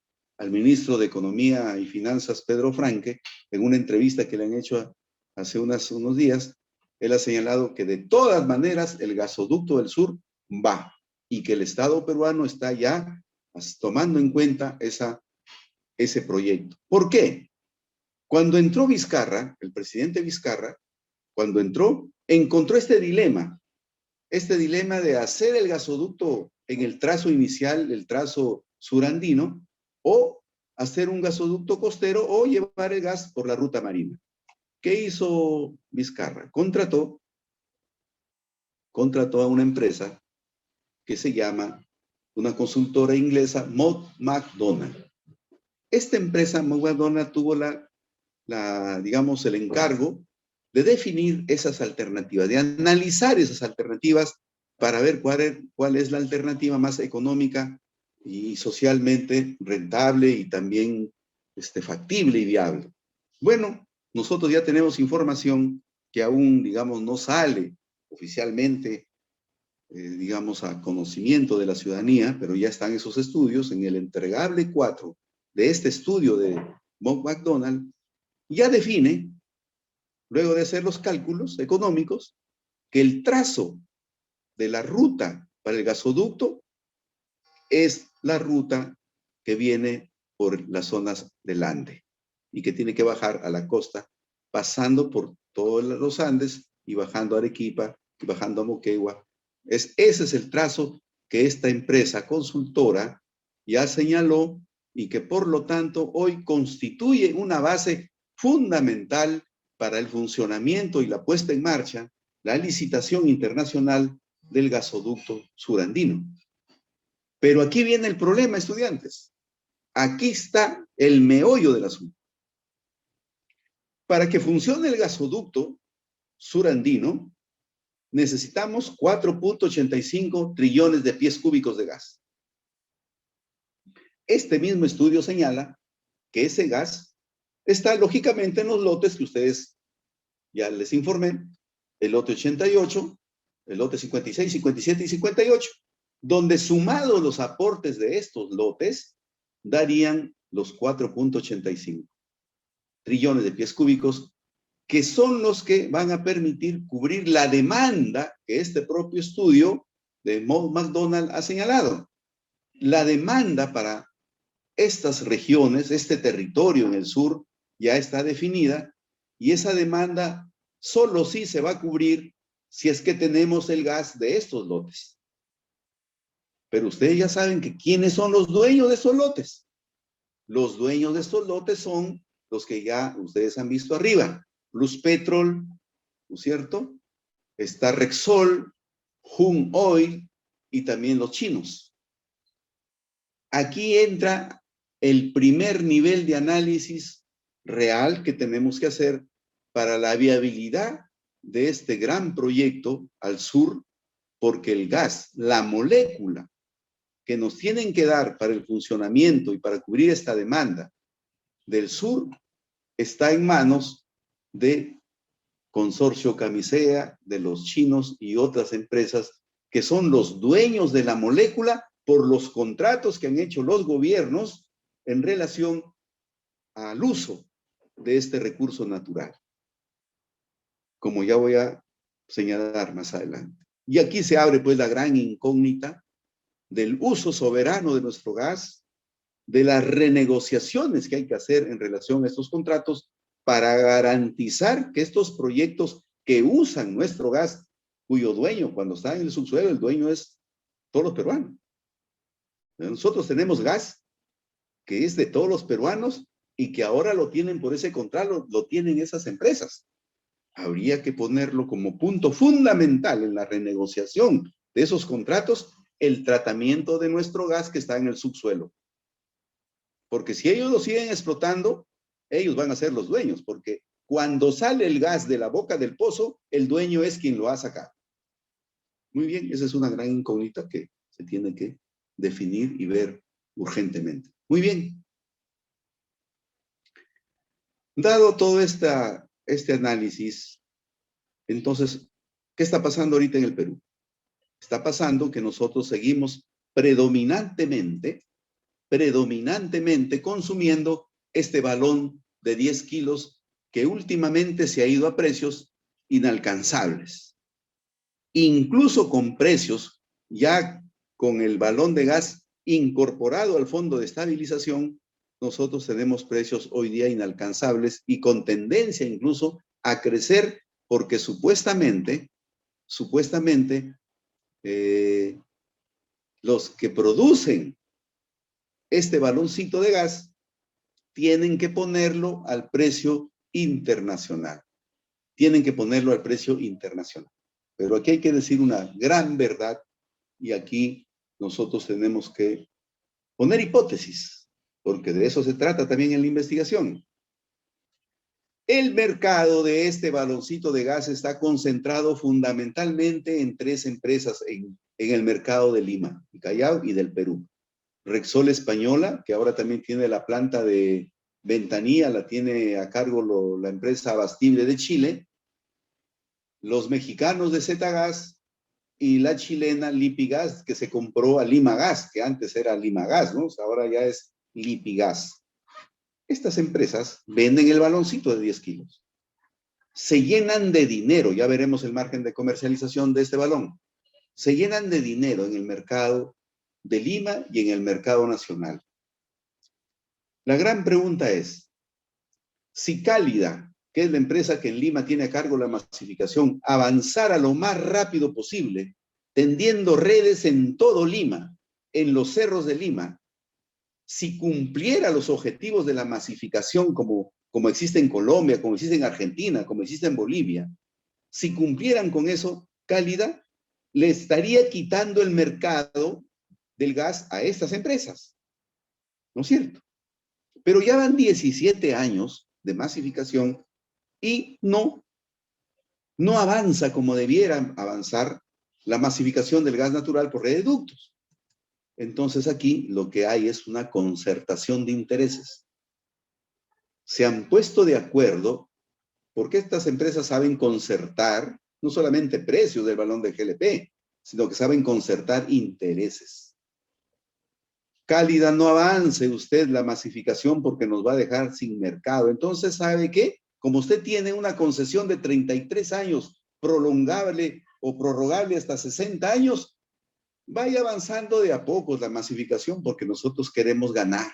ministro de Economía y Finanzas, Pedro Franque, en una entrevista que le han hecho hace unos días. Él ha señalado que de todas maneras el gasoducto del sur va y que el Estado peruano está ya tomando en cuenta ese proyecto. ¿Por qué? Cuando entró Vizcarra, el presidente Vizcarra, cuando encontró este dilema de hacer el gasoducto en el trazo inicial, el trazo surandino, o hacer un gasoducto costero o llevar el gas por la ruta marina. ¿Qué hizo Vizcarra? Contrató a una empresa que se llama, una consultora inglesa, Mott MacDonald. Esta empresa, Mott MacDonald, tuvo digamos, el encargo de definir esas alternativas, de analizar esas alternativas para ver cuál es la alternativa más económica y socialmente rentable y también factible y viable. Bueno, nosotros ya tenemos información que aún, digamos, no sale oficialmente, digamos, a conocimiento de la ciudadanía, pero ya están esos estudios. En el entregable 4 de este estudio de Mott MacDonald, ya define, luego de hacer los cálculos económicos, que el trazo de la ruta para el gasoducto es la ruta que viene por las zonas del Ande y que tiene que bajar a la costa, pasando por todos los Andes y bajando a Arequipa y bajando a Moquegua. Ese es el trazo que esta empresa consultora ya señaló y que por lo tanto hoy constituye una base fundamental para el funcionamiento y la puesta en marcha, la licitación internacional del gasoducto surandino. Pero aquí viene el problema, estudiantes. Aquí está el meollo del asunto. Para que funcione el gasoducto surandino, necesitamos 4.85 trillones de pies cúbicos de gas. Este mismo estudio señala que ese gas está lógicamente en los lotes que ustedes ya les informé, el lote 88, el lote 56, 57 y 58, donde sumados los aportes de estos lotes, darían los 4.85 trillones de pies cúbicos, que son los que van a permitir cubrir la demanda que este propio estudio de Mott MacDonald ha señalado. La demanda para estas regiones, este territorio en el sur, ya está definida y esa demanda solo sí se va a cubrir si es que tenemos el gas de estos lotes. Pero ustedes ya saben que ¿quiénes son los dueños de estos lotes? Los dueños de estos lotes son los que ya ustedes han visto arriba. Pluspetrol, ¿no es cierto? Está Rexol, Hung Oil y también los chinos. Aquí entra el primer nivel de análisis real que tenemos que hacer para la viabilidad de este gran proyecto al sur, porque el gas, la molécula que nos tienen que dar para el funcionamiento y para cubrir esta demanda del sur, está en manos de Consorcio Camisea, de los chinos y otras empresas que son los dueños de la molécula por los contratos que han hecho los gobiernos en relación al uso de este recurso natural, como ya voy a señalar más adelante. Y aquí se abre pues la gran incógnita del uso soberano de nuestro gas, de las renegociaciones que hay que hacer en relación a estos contratos para garantizar que estos proyectos que usan nuestro gas, cuyo dueño cuando está en el subsuelo, el dueño es todos los peruanos. Nosotros tenemos gas que es de todos los peruanos y que ahora lo tienen por ese contrato, lo tienen esas empresas. Habría que ponerlo como punto fundamental en la renegociación de esos contratos, el tratamiento de nuestro gas que está en el subsuelo. Porque si ellos lo siguen explotando, ellos van a ser los dueños, porque cuando sale el gas de la boca del pozo, el dueño es quien lo ha sacado. Muy bien, esa es una gran incógnita que se tiene que definir y ver urgentemente. Muy bien. Dado todo este análisis, entonces, ¿qué está pasando ahorita en el Perú? Está pasando que nosotros seguimos predominantemente consumiendo este balón de 10 kilos que últimamente se ha ido a precios inalcanzables. Incluso con precios, ya con el balón de gas incorporado al fondo de estabilización, nosotros tenemos precios hoy día inalcanzables y con tendencia incluso a crecer porque supuestamente, los que producen este baloncito de gas tienen que ponerlo al precio internacional. Tienen que ponerlo al precio internacional. Pero aquí hay que decir una gran verdad y aquí nosotros tenemos que poner hipótesis, porque de eso se trata también en la investigación. El mercado de este baloncito de gas está concentrado fundamentalmente en 3 empresas en el mercado de Lima, Callao y del Perú. Rexol Española, que ahora también tiene la planta de Ventanilla, la tiene a cargo la empresa Abastible de Chile, los mexicanos de Zetagas y la chilena Lipigas, que se compró a Limagas, que antes era Limagas, ¿no? Ahora ya es Lipigas. Estas empresas venden el baloncito de 10 kilos. Se llenan de dinero, ya veremos el margen de comercialización de este balón. Se llenan de dinero en el mercado de Lima y en el mercado nacional. La gran pregunta es, si Cálida, que es la empresa que en Lima tiene a cargo la masificación, avanzara lo más rápido posible, tendiendo redes en todo Lima, en los cerros de Lima, si cumpliera los objetivos de la masificación como existe en Colombia, como existe en Argentina, como existe en Bolivia, si cumplieran con eso, Cálida le estaría quitando el mercado del gas a estas empresas. ¿No es cierto? Pero ya van 17 años de masificación y no avanza como debiera avanzar la masificación del gas natural por reductos. Entonces aquí lo que hay es una concertación de intereses. Se han puesto de acuerdo porque estas empresas saben concertar no solamente precios del balón de GLP, sino que saben concertar intereses. Cálida, no avance usted la masificación porque nos va a dejar sin mercado. Entonces, ¿sabe qué? Como usted tiene una concesión de 33 años, prolongable o prorrogable hasta 60 años, vaya avanzando de a poco la masificación porque nosotros queremos ganar.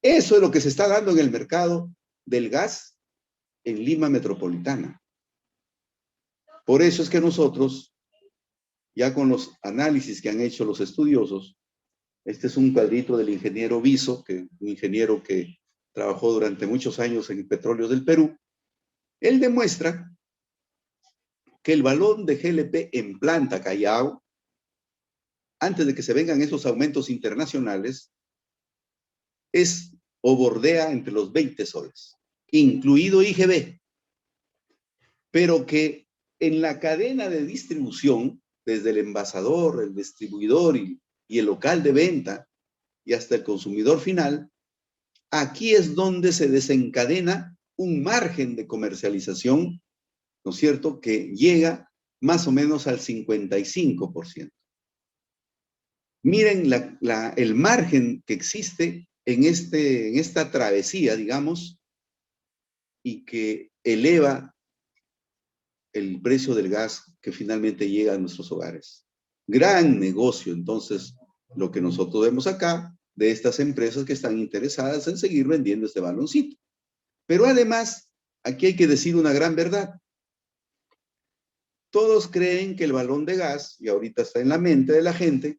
Eso es lo que se está dando en el mercado del gas en Lima metropolitana. Por eso es que nosotros, ya con los análisis que han hecho los estudiosos, este es un cuadrito del ingeniero Viso, un ingeniero que trabajó durante muchos años en Petróleos del Perú. Él demuestra que el balón de GLP en planta Callao, antes de que se vengan esos aumentos internacionales, es o bordea entre los 20 soles, incluido IGB, pero que en la cadena de distribución, desde el envasador, el distribuidor y el local de venta y hasta el consumidor final, aquí es donde se desencadena un margen de comercialización, ¿no es cierto?, que llega más o menos al 55%. Miren el margen que existe en esta travesía, digamos, y que eleva el precio del gas que finalmente llega a nuestros hogares. Gran negocio, entonces, lo que nosotros vemos acá de estas empresas que están interesadas en seguir vendiendo este baloncito. Pero además, aquí hay que decir una gran verdad. Todos creen que el balón de gas, y ahorita está en la mente de la gente,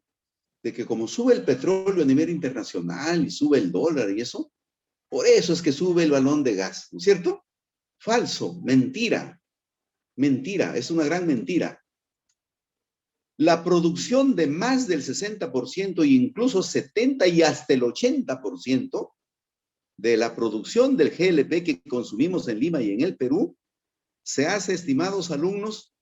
de que como sube el petróleo a nivel internacional y sube el dólar y eso, por eso es que sube el balón de gas, ¿no es cierto? Falso, mentira, mentira, es una gran mentira. La producción de más del 60% e incluso 70 y hasta el 80% de la producción del GLP que consumimos en Lima y en el Perú se hace, estimados alumnos,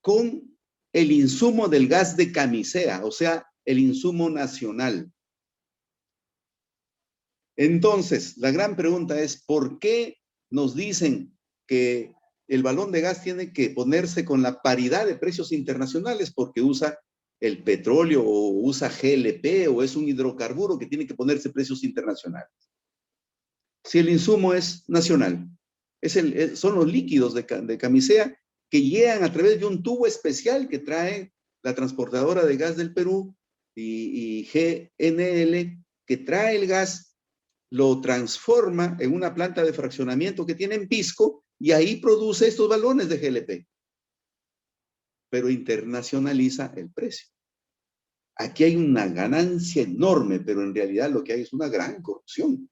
con el insumo del gas de camisea, o sea, el insumo nacional. Entonces, la gran pregunta es, ¿por qué nos dicen que el balón de gas tiene que ponerse con la paridad de precios internacionales porque usa el petróleo o usa GLP o es un hidrocarburo que tiene que ponerse precios internacionales? Si el insumo es nacional, son los líquidos de camisea que llegan a través de un tubo especial que trae la transportadora de gas del Perú y GNL, que trae el gas, lo transforma en una planta de fraccionamiento que tiene en Pisco y ahí produce estos balones de GLP. Pero internacionaliza el precio. Aquí hay una ganancia enorme, pero en realidad lo que hay es una gran corrupción.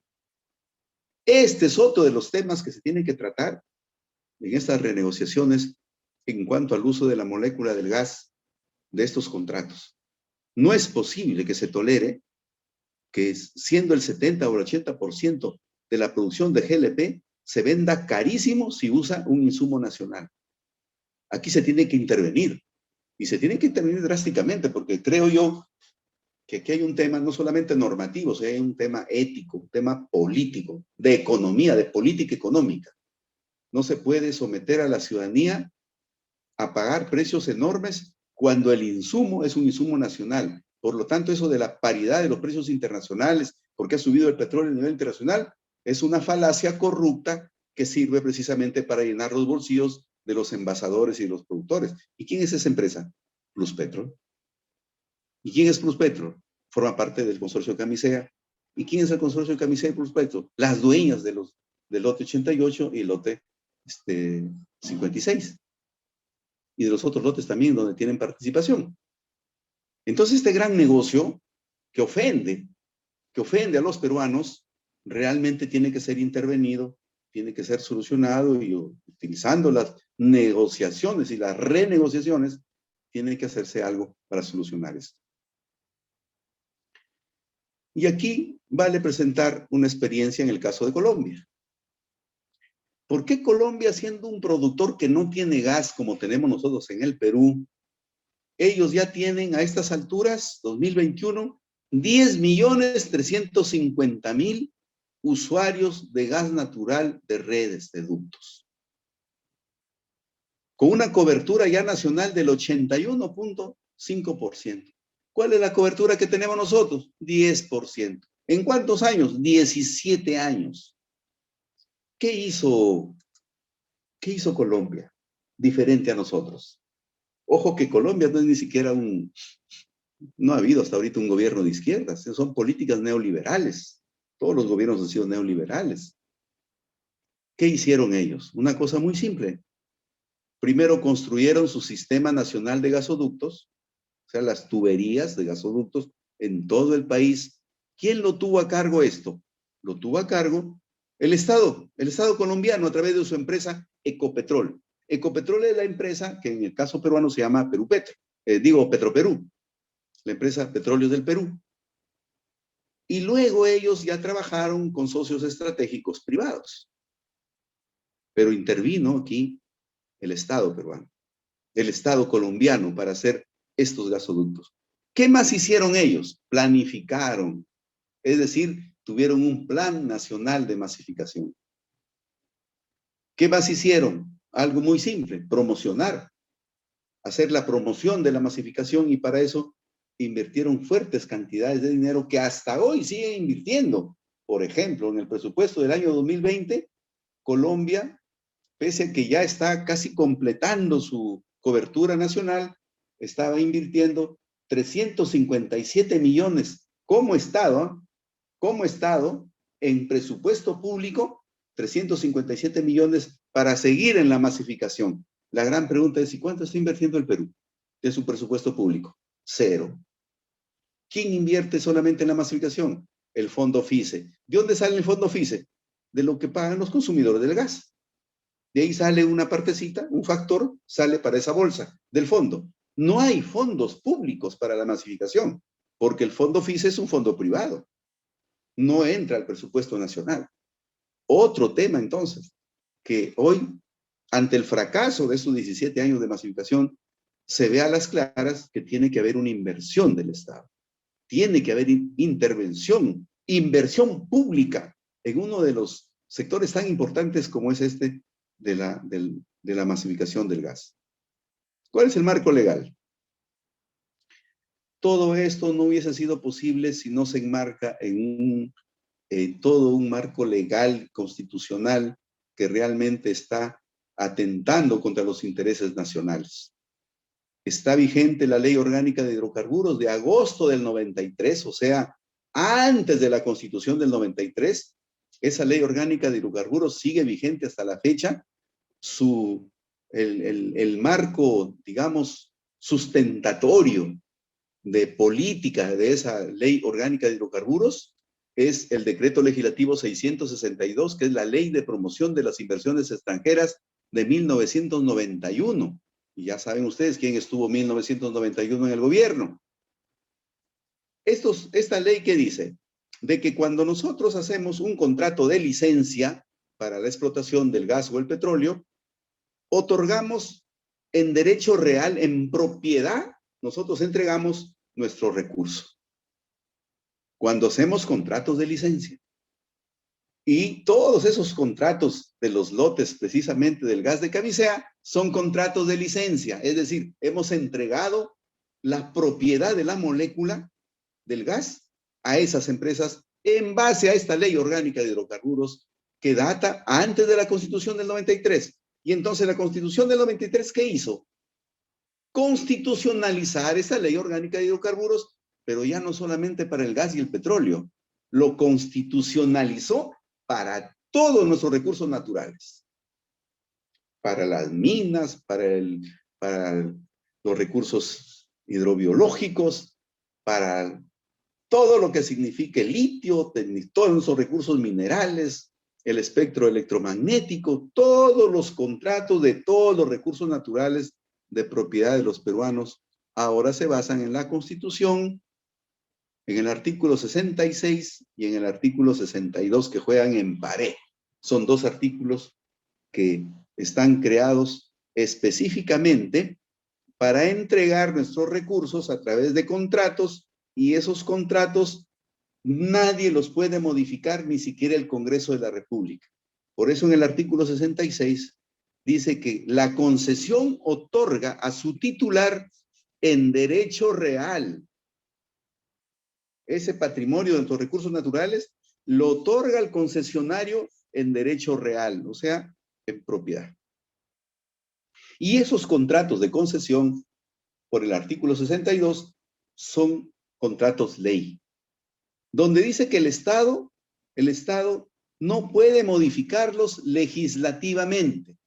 Este es otro de los temas que se tienen que tratar en estas renegociaciones en cuanto al uso de la molécula del gas de estos contratos. No es posible que se tolere que siendo el 70 o el 80% de la producción de GLP se venda carísimo si usa un insumo nacional. Aquí se tiene que intervenir y se tiene que intervenir drásticamente porque creo yo que aquí hay un tema no solamente normativo, sino hay un tema ético, un tema político, de economía, de política económica. No se puede someter a la ciudadanía a pagar precios enormes cuando el insumo es un insumo nacional. Por lo tanto, eso de la paridad de los precios internacionales, porque ha subido el petróleo a nivel internacional, es una falacia corrupta que sirve precisamente para llenar los bolsillos de los envasadores y los productores. ¿Y quién es esa empresa? Pluspetrol. ¿Y quién es Pluspetrol? Forma parte del consorcio Camisea. ¿Y quién es el consorcio Camisea y Pluspetrol? Las dueñas del lote 88 y el lote 56. Y de los otros lotes también donde tienen participación. Entonces, este gran negocio que ofende a los peruanos, realmente tiene que ser intervenido, tiene que ser solucionado y utilizando las negociaciones y las renegociaciones, tiene que hacerse algo para solucionar esto. Y aquí vale presentar una experiencia en el caso de Colombia. ¿Por qué Colombia, siendo un productor que no tiene gas como tenemos nosotros en el Perú, ellos ya tienen a estas alturas, 2021, 10.350.000 usuarios de gas natural de redes, de ductos? Con una cobertura ya nacional del 81.5%. ¿Cuál es la cobertura que tenemos nosotros? 10%. ¿En cuántos años? 17 años. ¿Qué hizo Colombia diferente a nosotros? Ojo que Colombia no es ni siquiera no ha habido hasta ahorita un gobierno de izquierdas, son políticas neoliberales. Todos los gobiernos han sido neoliberales. ¿Qué hicieron ellos? Una cosa muy simple. Primero construyeron su sistema nacional de gasoductos, o sea, las tuberías de gasoductos en todo el país. ¿Quién lo tuvo a cargo esto? Lo tuvo a cargo el Estado colombiano a través de su empresa Ecopetrol. Ecopetrol es la empresa que en el caso peruano se llama Petroperú, la empresa Petróleos del Perú. Y luego ellos ya trabajaron con socios estratégicos privados. Pero intervino aquí el Estado peruano, el Estado colombiano para hacer estos gasoductos. ¿Qué más hicieron ellos? Planificaron, es decir, tuvieron un plan nacional de masificación. ¿Qué más hicieron? Algo muy simple, promocionar, hacer la promoción de la masificación y para eso invirtieron fuertes cantidades de dinero que hasta hoy siguen invirtiendo. Por ejemplo, en el presupuesto del año 2020, Colombia, pese a que ya está casi completando su cobertura nacional, estaba invirtiendo 357 millones como Estado, en presupuesto público, 357 millones para seguir en la masificación. La gran pregunta es, ¿y cuánto está invirtiendo el Perú de su presupuesto público? Cero. ¿Quién invierte solamente en la masificación? El fondo FICE. ¿De dónde sale el fondo FICE? De lo que pagan los consumidores del gas. De ahí sale una partecita, un factor, sale para esa bolsa del fondo. No hay fondos públicos para la masificación, porque el fondo FICE es un fondo privado. No entra al presupuesto nacional. Otro tema, entonces, que hoy, ante el fracaso de estos 17 años de masificación, se ve a las claras que tiene que haber una inversión del Estado. Tiene que haber intervención, inversión pública en uno de los sectores tan importantes como es este de la masificación del gas. ¿Cuál es el marco legal? Todo esto no hubiese sido posible si no se enmarca en todo un marco legal, constitucional, que realmente está atentando contra los intereses nacionales. Está vigente la Ley Orgánica de Hidrocarburos de agosto del 93, o sea, antes de la Constitución del 93. Esa Ley Orgánica de Hidrocarburos sigue vigente hasta la fecha. El marco, digamos, sustentatorio de política de esa Ley Orgánica de Hidrocarburos es el Decreto Legislativo 662, que es la Ley de Promoción de las Inversiones Extranjeras de 1991. Y ya saben ustedes quién estuvo en 1991 en el gobierno. Esta ley, ¿qué dice? De que cuando nosotros hacemos un contrato de licencia para la explotación del gas o el petróleo, otorgamos en derecho real, en propiedad, nosotros entregamos nuestro recurso. Cuando hacemos contratos de licencia. Y todos esos contratos de los lotes precisamente del gas de Camisea son contratos de licencia, es decir, hemos entregado la propiedad de la molécula del gas a esas empresas en base a esta Ley Orgánica de Hidrocarburos que data antes de la Constitución del 93. Y entonces la Constitución del 93, ¿qué hizo? Constitucionalizar esa Ley Orgánica de Hidrocarburos, pero ya no solamente para el gas y el petróleo, lo constitucionalizó para todos nuestros recursos naturales, para las minas, para los recursos hidrobiológicos, para todo lo que signifique litio, todos nuestros recursos minerales, el espectro electromagnético, todos los contratos de todos los recursos naturales de propiedad de los peruanos ahora se basan en la Constitución, en el artículo 66 y en el artículo 62 que juegan en pared. Son dos artículos que están creados específicamente para entregar nuestros recursos a través de contratos, y esos contratos nadie los puede modificar, ni siquiera el Congreso de la República. Por eso en el artículo 66 dice que la concesión otorga a su titular en derecho real. Ese patrimonio de nuestros recursos naturales lo otorga el concesionario en derecho real, o sea, en propiedad. Y esos contratos de concesión, por el artículo 62, son contratos ley, donde dice que el Estado no puede modificarlos legislativamente.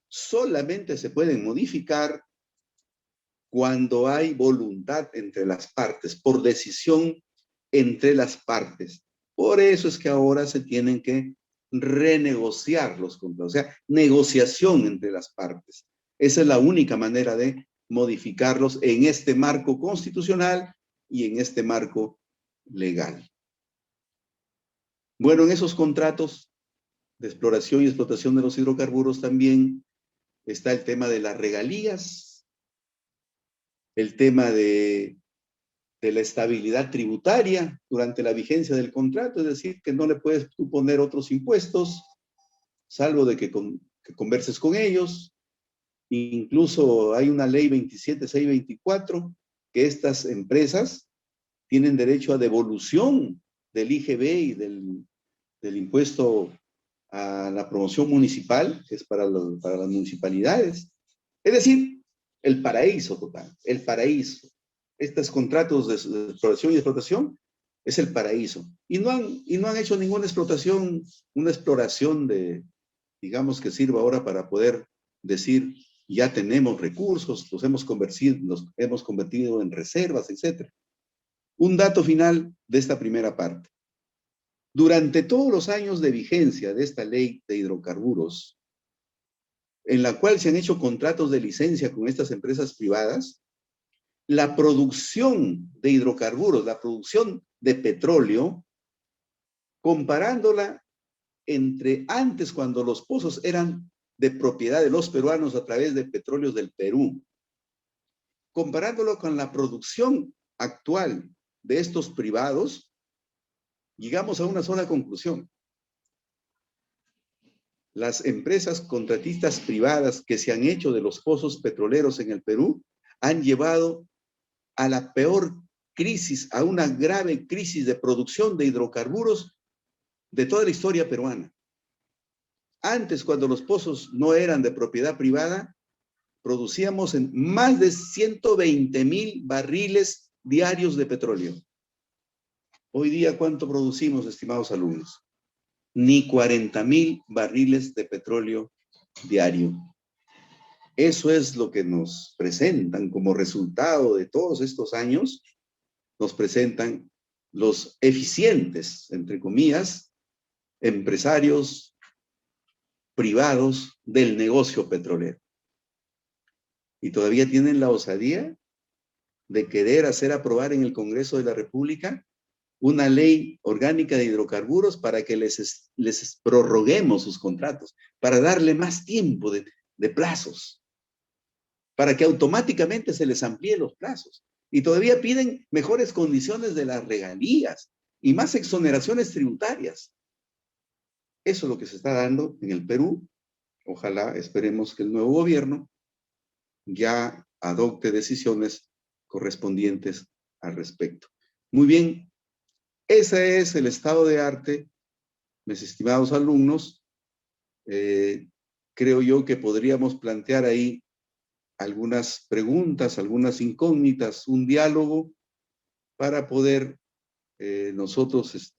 Solamente se pueden modificar cuando hay voluntad entre las partes, por decisión entre las partes. Por eso es que ahora se tienen que renegociar los contratos, o sea, negociación entre las partes. Esa es la única manera de modificarlos en este marco constitucional y en este marco legal. Bueno, en esos contratos de exploración y explotación de los hidrocarburos también está el tema de las regalías, el tema de la estabilidad tributaria durante la vigencia del contrato, es decir, que no le puedes tú poner otros impuestos, salvo de que converses con ellos. Incluso hay una ley 27624 que estas empresas tienen derecho a devolución del IGB y del impuesto a la promoción municipal, que es para las municipalidades. Es decir, el paraíso total, el paraíso. Estos contratos de exploración y explotación es el paraíso. Y no han hecho ninguna explotación, una exploración digamos, que sirva ahora para poder decir, ya tenemos recursos, los hemos convertido en reservas, etc. Un dato final de esta primera parte. Durante todos los años de vigencia de esta ley de hidrocarburos, en la cual se han hecho contratos de licencia con estas empresas privadas, la producción de hidrocarburos, la producción de petróleo, comparándola entre antes, cuando los pozos eran de propiedad de los peruanos a través de Petróleos del Perú, comparándolo con la producción actual de estos privados, llegamos a una sola conclusión. Las empresas contratistas privadas que se han hecho de los pozos petroleros en el Perú han llevado a la peor crisis, a una grave crisis de producción de hidrocarburos de toda la historia peruana. Antes, cuando los pozos no eran de propiedad privada, producíamos en más de 120,000 barriles diarios de petróleo. Hoy día, ¿cuánto producimos, estimados alumnos? Ni 40,000 barriles de petróleo diario. Eso es lo que nos presentan como resultado de todos estos años. Nos presentan los eficientes, entre comillas, empresarios privados del negocio petrolero. Y todavía tienen la osadía de querer hacer aprobar en el Congreso de la República una ley orgánica de hidrocarburos para que les prorroguemos sus contratos, para darle más tiempo de plazos, para que automáticamente se les amplíe los plazos. Y todavía piden mejores condiciones de las regalías y más exoneraciones tributarias. Eso es lo que se está dando en el Perú. Ojalá, esperemos que el nuevo gobierno ya adopte decisiones correspondientes al respecto. Muy bien, ese es el estado de arte, mis estimados alumnos. Creo yo que podríamos plantear ahí algunas preguntas, algunas incógnitas, un diálogo para poder nosotros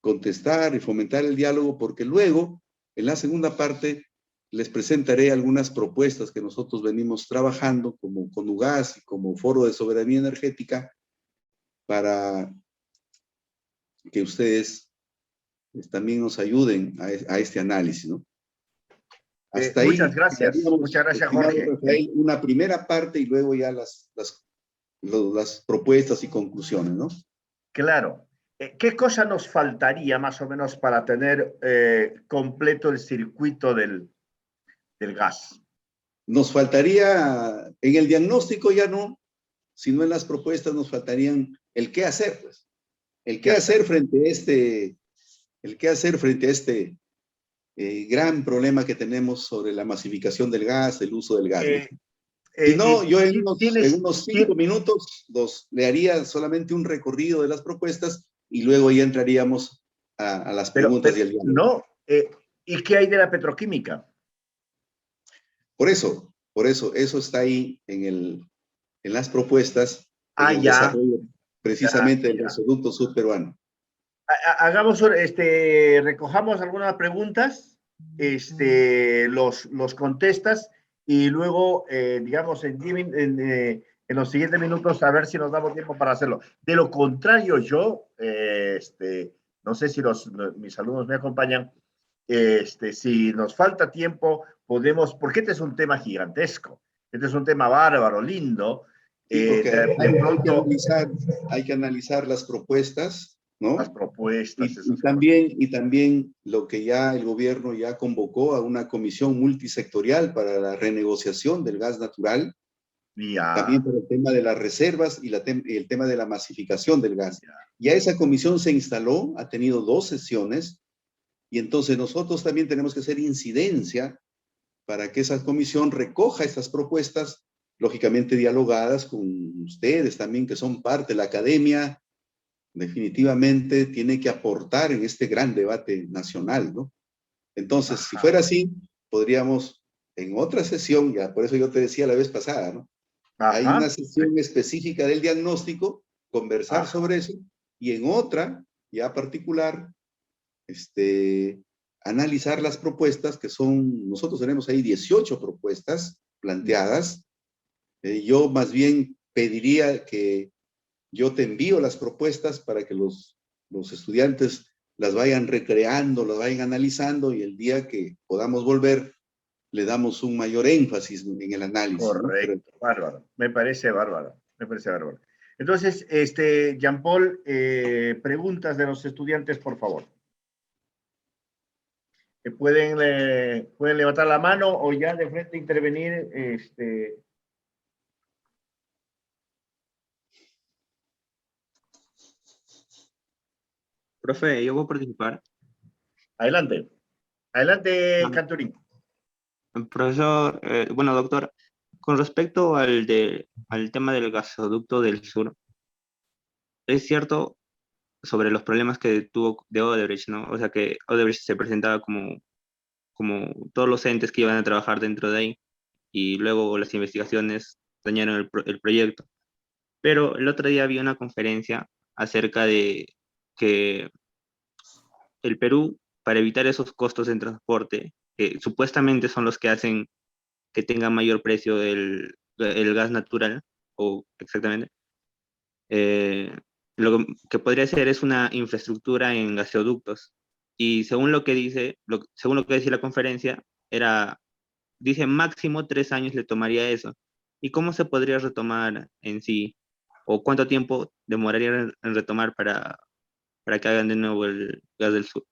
contestar y fomentar el diálogo, porque luego, en la segunda parte, les presentaré algunas propuestas que nosotros venimos trabajando como CONUGAS y como Foro de Soberanía Energética para que ustedes también nos ayuden a este análisis, ¿no? Hasta ahí. Muchas gracias, Jorge. Rafael, una primera parte y luego ya las propuestas y conclusiones, ¿no? Claro. ¿Qué cosa nos faltaría más o menos para tener completo el circuito del gas? Nos faltaría, en el diagnóstico ya no, sino en las propuestas nos faltarían el qué hacer, pues. El qué hacer frente a este gran problema que tenemos sobre la masificación del gas, el uso del gas. Si no, yo en unos 5 minutos le haría solamente un recorrido de las propuestas y luego ya entraríamos a las preguntas y el diálogo. No, ¿y qué hay de la petroquímica? Por eso, eso está ahí en las propuestas, en el ya. desarrollo precisamente del gasoducto subperuano. Hagamos, recojamos algunas preguntas, los contestas y luego, digamos, en los siguientes minutos a ver si nos damos tiempo para hacerlo. De lo contrario, yo, no sé si mis alumnos me acompañan, si nos falta tiempo, podemos, porque este es un tema gigantesco, este es un tema bárbaro, lindo. Sí, porque hay que analizar las propuestas, ¿no? Las propuestas. Y también lo que ya el gobierno ya convocó a una comisión multisectorial para la renegociación del gas natural. También para el tema de las reservas y el tema de la masificación del gas. Ya esa comisión se instaló, ha tenido 2 sesiones, y entonces nosotros también tenemos que hacer incidencia para que esa comisión recoja estas propuestas lógicamente dialogadas con ustedes también, que son parte de la academia, definitivamente tiene que aportar en este gran debate nacional, ¿no? Entonces, si fuera así, podríamos en otra sesión, ya por eso yo te decía la vez pasada, ¿no? Hay una sesión específica del diagnóstico, conversar sobre eso, y en otra, ya particular, analizar las propuestas que son, nosotros tenemos ahí 18 propuestas planteadas. Yo más bien pediría que yo te envío las propuestas para que los estudiantes las vayan recreando, las vayan analizando, y el día que podamos volver, le damos un mayor énfasis en el análisis. Correcto, ¿no? Bárbaro. Me parece bárbaro. Me parece bárbaro. Entonces, Jean-Paul, preguntas de los estudiantes, por favor. ¿Pueden levantar la mano o ya de frente intervenir? Profe, yo voy a participar. Adelante. Adelante, Canturín. Profesor, bueno, doctor, con respecto al tema del gasoducto del sur, es cierto sobre los problemas que tuvo de Odebrecht, ¿no? O sea, que Odebrecht se presentaba como todos los entes que iban a trabajar dentro de ahí, y luego las investigaciones dañaron el proyecto. Pero el otro día vi una conferencia acerca de que el Perú, para evitar esos costos en transporte, que supuestamente son los que hacen que tenga mayor precio el gas natural, o exactamente, lo que podría ser es una infraestructura en gasoductos. Y según lo que dice, según lo que decía la conferencia, dice máximo 3 años le tomaría eso. ¿Y cómo se podría retomar en sí? ¿O cuánto tiempo demoraría en retomar para que hagan de nuevo el gas del sur?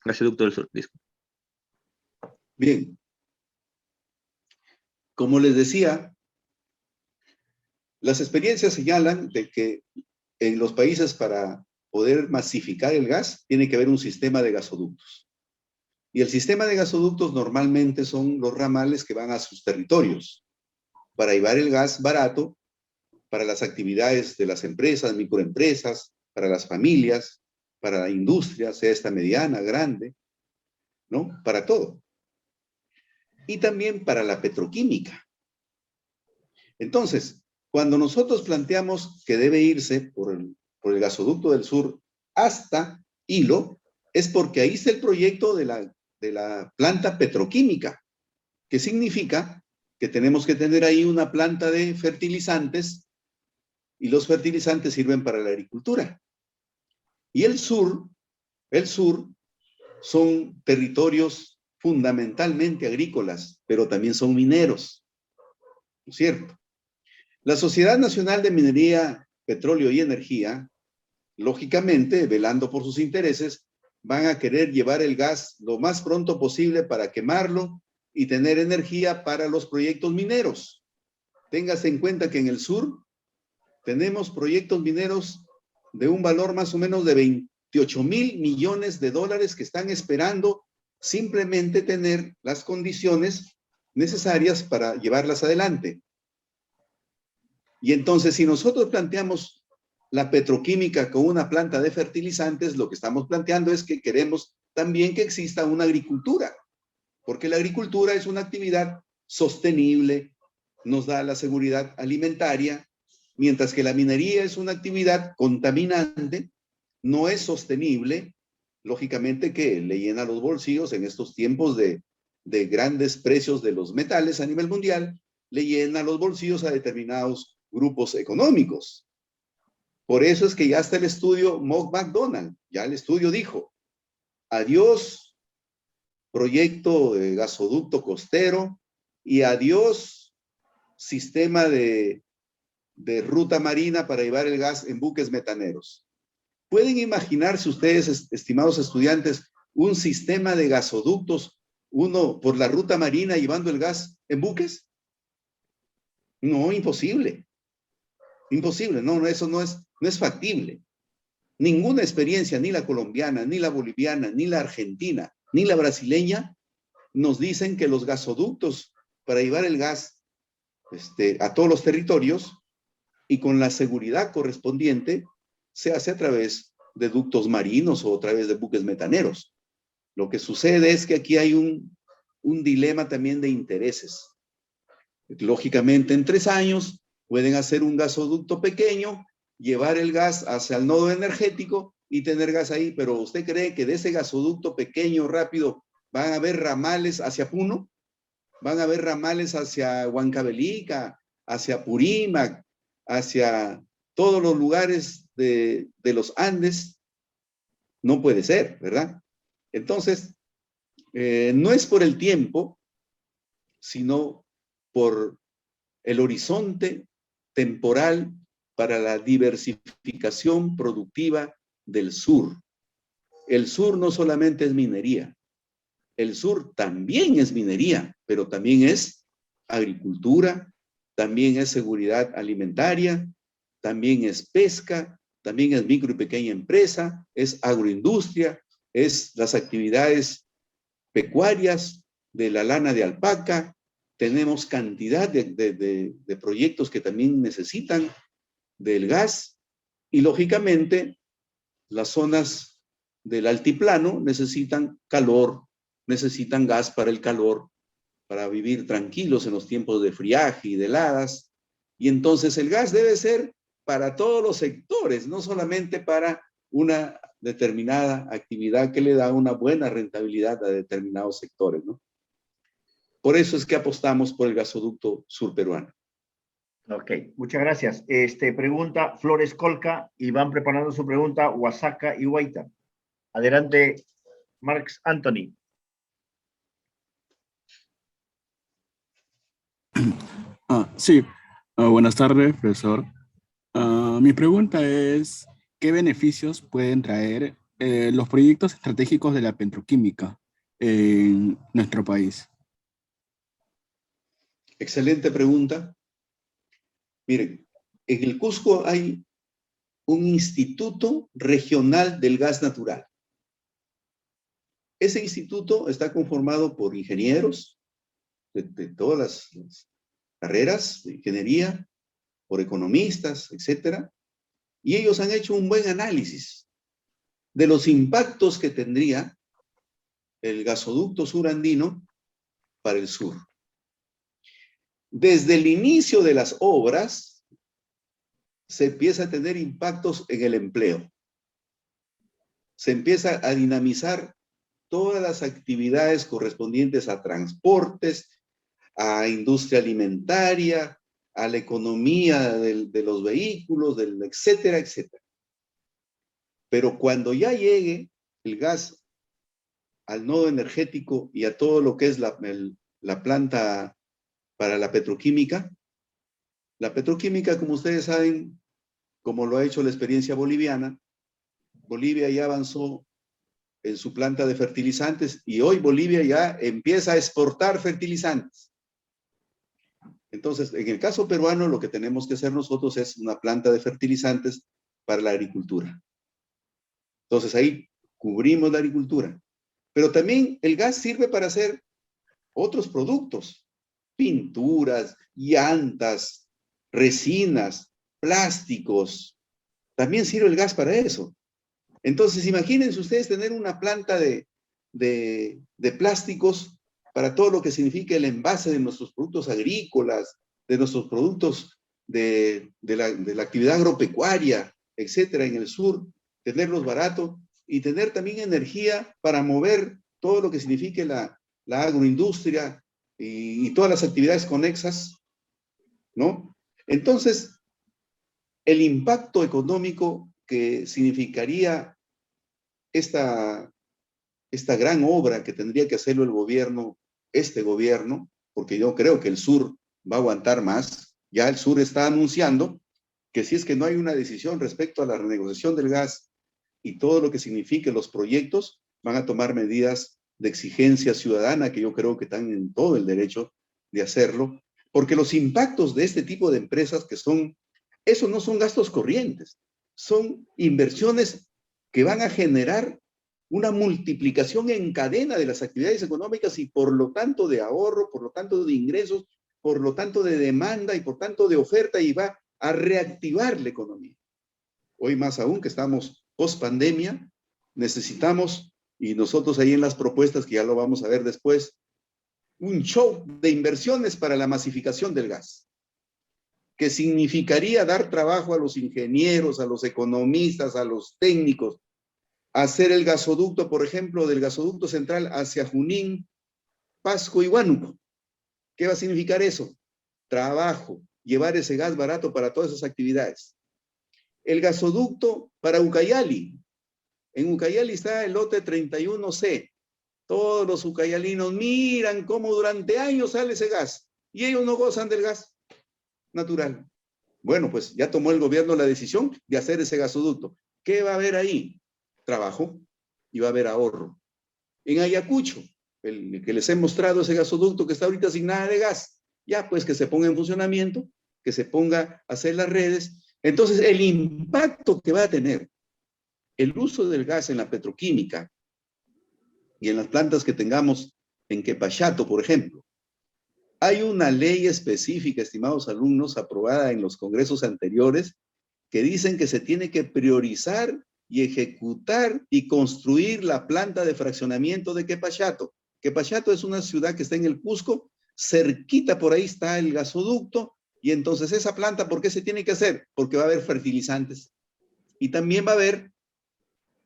Gasoducto del sur, disculpe. Bien. Como les decía, las experiencias señalan de que en los países, para poder masificar el gas, tiene que haber un sistema de gasoductos. Y el sistema de gasoductos normalmente son los ramales que van a sus territorios para llevar el gas barato para las actividades de las empresas, microempresas, para las familias, para la industria, sea esta mediana, grande, ¿no? Para todo. Y también para la petroquímica. Entonces, cuando nosotros planteamos que debe irse por el gasoducto del sur hasta Hilo, es porque ahí está el proyecto de la planta petroquímica, que significa que tenemos que tener ahí una planta de fertilizantes, y los fertilizantes sirven para la agricultura. Y el sur son territorios fundamentalmente agrícolas, pero también son mineros, ¿no es cierto? La Sociedad Nacional de Minería, Petróleo y Energía, lógicamente, velando por sus intereses, van a querer llevar el gas lo más pronto posible para quemarlo y tener energía para los proyectos mineros. Téngase en cuenta que en el sur tenemos proyectos mineros de un valor más o menos de 28,000 millones de dólares que están esperando simplemente tener las condiciones necesarias para llevarlas adelante. Y entonces, si nosotros planteamos la petroquímica con una planta de fertilizantes, lo que estamos planteando es que queremos también que exista una agricultura, porque la agricultura es una actividad sostenible, nos da la seguridad alimentaria, mientras que la minería es una actividad contaminante, no es sostenible, lógicamente que le llena los bolsillos en estos tiempos de grandes precios de los metales a nivel mundial, le llena los bolsillos a determinados grupos económicos. Por eso es que ya está el estudio McDonald, ya el estudio dijo, adiós proyecto de gasoducto costero y adiós sistema de ruta marina para llevar el gas en buques metaneros. ¿Pueden imaginarse ustedes, estimados estudiantes, un sistema de gasoductos, uno por la ruta marina llevando el gas en buques? No, imposible. Imposible, no, eso no es factible. Ninguna experiencia, ni la colombiana, ni la boliviana, ni la argentina, ni la brasileña, nos dicen que los gasoductos para llevar el gas a todos los territorios y con la seguridad correspondiente se hace a través de ductos marinos o a través de buques metaneros. Lo que sucede es que aquí hay un dilema también de intereses. Lógicamente, en 3 años pueden hacer un gasoducto pequeño, llevar el gas hacia el nodo energético y tener gas ahí, pero ¿usted cree que de ese gasoducto pequeño, rápido, van a haber ramales hacia Puno? ¿Van a haber ramales hacia Huancavelica, hacia Purímac, hacia todos los lugares de los Andes? No puede ser, ¿verdad? Entonces, no es por el tiempo, sino por el horizonte temporal para la diversificación productiva del sur. El sur no solamente es minería, el sur también es minería, pero también es agricultura, también es seguridad alimentaria, también es pesca, también es micro y pequeña empresa, es agroindustria, es las actividades pecuarias de la lana de alpaca. Tenemos cantidad de proyectos que también necesitan del gas y lógicamente las zonas del altiplano necesitan calor, necesitan gas para el calor, para vivir tranquilos en los tiempos de friaje y de heladas. Y entonces el gas debe ser para todos los sectores, no solamente para una determinada actividad que le da una buena rentabilidad a determinados sectores, ¿no? Por eso es que apostamos por el gasoducto surperuano. Ok, muchas gracias. Pregunta Flores Colca y van preparando su pregunta Oaxaca y Huayta. Adelante, Marx Anthony. Sí, buenas tardes, profesor. Mi pregunta es, ¿qué beneficios pueden traer los proyectos estratégicos de la petroquímica en nuestro país? Excelente pregunta. Miren, en el Cusco hay un Instituto Regional del Gas Natural. Ese instituto está conformado por ingenieros de todas las carreras de ingeniería, por economistas, etcétera, y ellos han hecho un buen análisis de los impactos que tendría el gasoducto surandino para el sur. Desde el inicio de las obras se empieza a tener impactos en el empleo. Se empieza a dinamizar todas las actividades correspondientes a transportes, a industria alimentaria, a la economía de los vehículos, etcétera, etcétera. Pero cuando ya llegue el gas al nodo energético y a todo lo que es la planta para la petroquímica, como ustedes saben, como lo ha hecho la experiencia boliviana, Bolivia ya avanzó en su planta de fertilizantes y hoy Bolivia ya empieza a exportar fertilizantes. Entonces, en el caso peruano, lo que tenemos que hacer nosotros es una planta de fertilizantes para la agricultura. Entonces, ahí cubrimos la agricultura. Pero también el gas sirve para hacer otros productos, pinturas, llantas, resinas, plásticos. También sirve el gas para eso. Entonces, imagínense ustedes tener una planta de plásticos para todo lo que significa el envase de nuestros productos agrícolas, de nuestros productos de la actividad agropecuaria, etcétera, en el sur, tenerlos baratos y tener también energía para mover todo lo que signifique la agroindustria y todas las actividades conexas, ¿no? Entonces, el impacto económico que significaría esta gran obra que tendría que hacerlo el gobierno, este gobierno, porque yo creo que el sur va a aguantar más. Ya el sur está anunciando que si es que no hay una decisión respecto a la renegociación del gas y todo lo que signifique los proyectos, van a tomar medidas de exigencia ciudadana, que yo creo que están en todo el derecho de hacerlo, porque los impactos de este tipo de empresas eso no son gastos corrientes, son inversiones que van a generar una multiplicación en cadena de las actividades económicas y por lo tanto de ahorro, por lo tanto de ingresos por lo tanto, de demanda y por tanto de oferta y va a reactivar la economía. Hoy más aún que estamos post pandemia, necesitamos, y nosotros ahí en las propuestas que ya lo vamos a ver después, un show de inversiones para la masificación del gas, que significaría dar trabajo a los ingenieros, a los economistas, a los técnicos, hacer el gasoducto, por ejemplo, del gasoducto central hacia Junín, Pasco y Huánuco. ¿Qué va a significar eso? Trabajo, llevar ese gas barato para todas esas actividades. El gasoducto para Ucayali. En Ucayali está el lote 31C. Todos los ucayalinos miran cómo durante años sale ese gas y ellos no gozan del gas natural. Bueno, pues ya tomó el gobierno la decisión de hacer ese gasoducto. ¿Qué va a haber ahí? Trabajo y va a haber ahorro. En Ayacucho, el que les he mostrado ese gasoducto que está ahorita sin nada de gas, ya pues que se ponga en funcionamiento, que se ponga a hacer las redes. Entonces, el impacto que va a tener el uso del gas en la petroquímica y en las plantas que tengamos en Quepachato, por ejemplo. Hay una ley específica, estimados alumnos, aprobada en los congresos anteriores, que dicen que se tiene que priorizar y ejecutar y construir la planta de fraccionamiento de Quepachato. Quepachato es una ciudad que está en el Cusco, cerquita por ahí está el gasoducto, y entonces esa planta, ¿por qué se tiene que hacer? Porque va a haber fertilizantes. Y también va a haber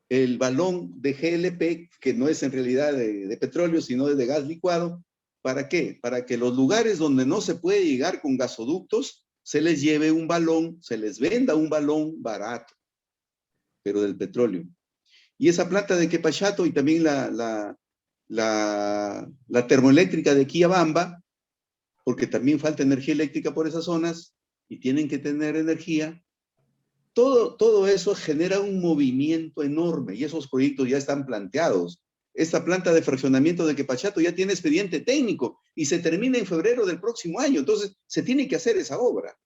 el balón de GLP, que no es en realidad de petróleo, sino de gas licuado. ¿Para qué? Para que los lugares donde no se puede llegar con gasoductos, se les lleve un balón, se les venda un balón barato, pero del petróleo. Y esa planta de Quepachato y también la termoeléctrica de Quillabamba, porque también falta energía eléctrica por esas zonas y tienen que tener energía. Todo eso genera un movimiento enorme y esos proyectos ya están planteados. Esta planta de fraccionamiento de Quepachato ya tiene expediente técnico y se termina en febrero del próximo año. Entonces, se tiene que hacer esa obra.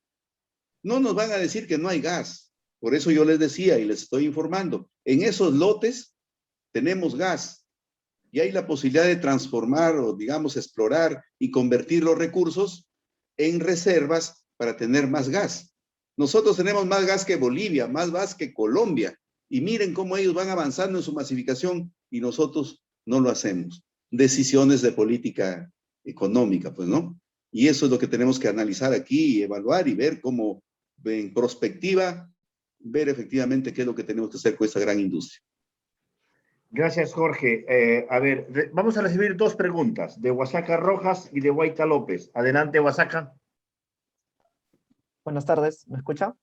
No nos van a decir que no hay gas. Por eso yo les decía y les estoy informando, en esos lotes tenemos gas y hay la posibilidad de transformar o, digamos, explorar y convertir los recursos en reservas para tener más gas. Nosotros tenemos más gas que Bolivia, más gas que Colombia. Y miren cómo ellos van avanzando en su masificación y nosotros no lo hacemos. Decisiones de política económica, pues, ¿no? Y eso es lo que tenemos que analizar aquí y evaluar y ver cómo, en prospectiva, ver efectivamente qué es lo que tenemos que hacer con esta gran industria. Gracias, Jorge. A ver, vamos a recibir dos preguntas, de Huasaca Rojas y de Guaita López. Adelante, Huasaca. Buenas tardes, ¿me escucha?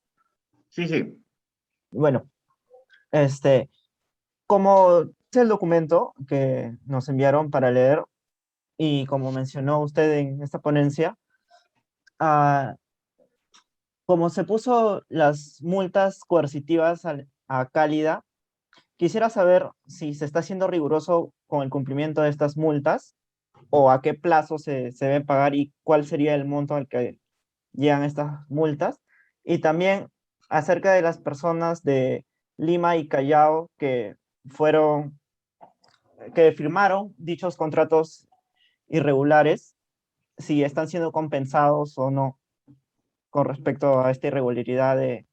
Sí, sí. Bueno, como es el documento que nos enviaron para leer y como mencionó usted en esta ponencia, como se puso las multas coercitivas a Cálida, quisiera saber si se está siendo riguroso con el cumplimiento de estas multas o a qué plazo se debe pagar y cuál sería el monto al que llegan estas multas. Y también acerca de las personas de Lima y Callao que firmaron dichos contratos irregulares, si están siendo compensados o no con respecto a esta irregularidad de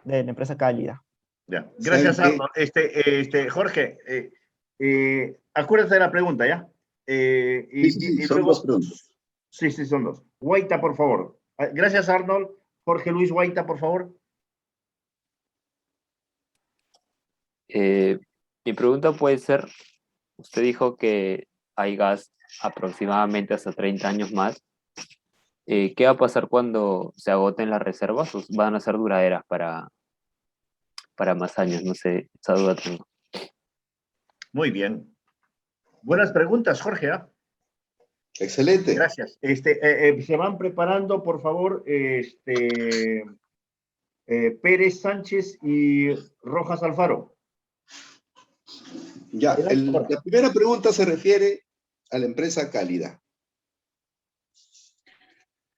la empresa Cálida. Ya. Gracias, ¿Saben Arnold. Jorge, acuérdate de la pregunta, ¿ya? Sí, son luego, dos preguntas. Sí, son dos. Guaita, por favor. Gracias, Arnold. Jorge Luis Guaita, por favor. Mi pregunta puede ser, usted dijo que hay gas aproximadamente hasta 30 años más. ¿Qué va a pasar cuando se agoten las reservas? ¿O van a ser duraderas para más años? No sé, esa duda tengo. Muy bien. Buenas preguntas, Jorge. Excelente. Gracias. Se van preparando, por favor, Pérez Sánchez y Rojas Alfaro. Ya, la primera pregunta se refiere a la empresa Cálida.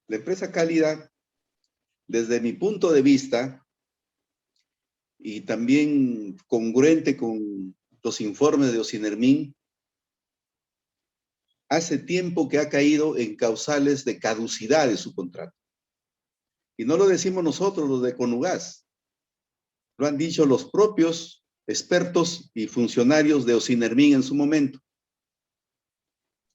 La empresa Cálida, desde mi punto de vista, y también congruente con los informes de Ocinermin, hace tiempo que ha caído en causales de caducidad de su contrato. Y no lo decimos nosotros, los de Conugas. Lo han dicho los propios expertos y funcionarios de Ocinermin en su momento.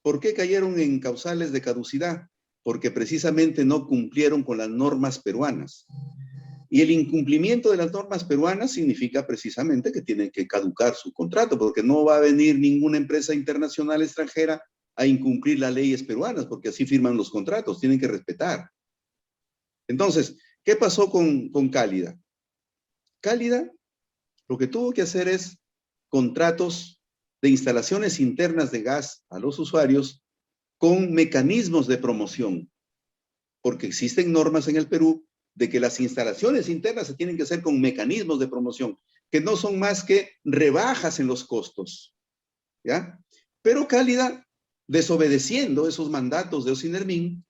¿Por qué cayeron en causales de caducidad? Porque precisamente no cumplieron con las normas peruanas. Y el incumplimiento de las normas peruanas significa precisamente que tienen que caducar su contrato, porque no va a venir ninguna empresa internacional extranjera a incumplir las leyes peruanas, porque así firman los contratos, tienen que respetar. Entonces, ¿qué pasó con Cálida? Cálida lo que tuvo que hacer es contratos de instalaciones internas de gas a los usuarios con mecanismos de promoción, porque existen normas en el Perú de que las instalaciones internas se tienen que hacer con mecanismos de promoción, que no son más que rebajas en los costos, ¿ya? Pero Cálida, desobedeciendo esos mandatos de Ocinermin,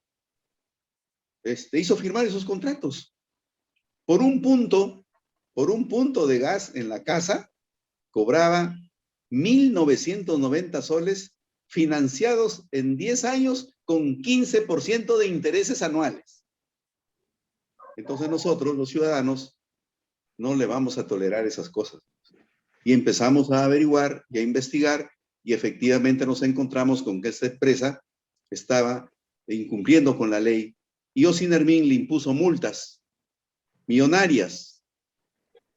hizo firmar esos contratos. Por un punto de gas en la casa, cobraba 1.990 soles financiados en 10 años con 15% de intereses anuales. Entonces nosotros, los ciudadanos, no le vamos a tolerar esas cosas. Y empezamos a averiguar y a investigar y efectivamente nos encontramos con que esta empresa estaba incumpliendo con la ley y Ocinermin le impuso multas millonarias.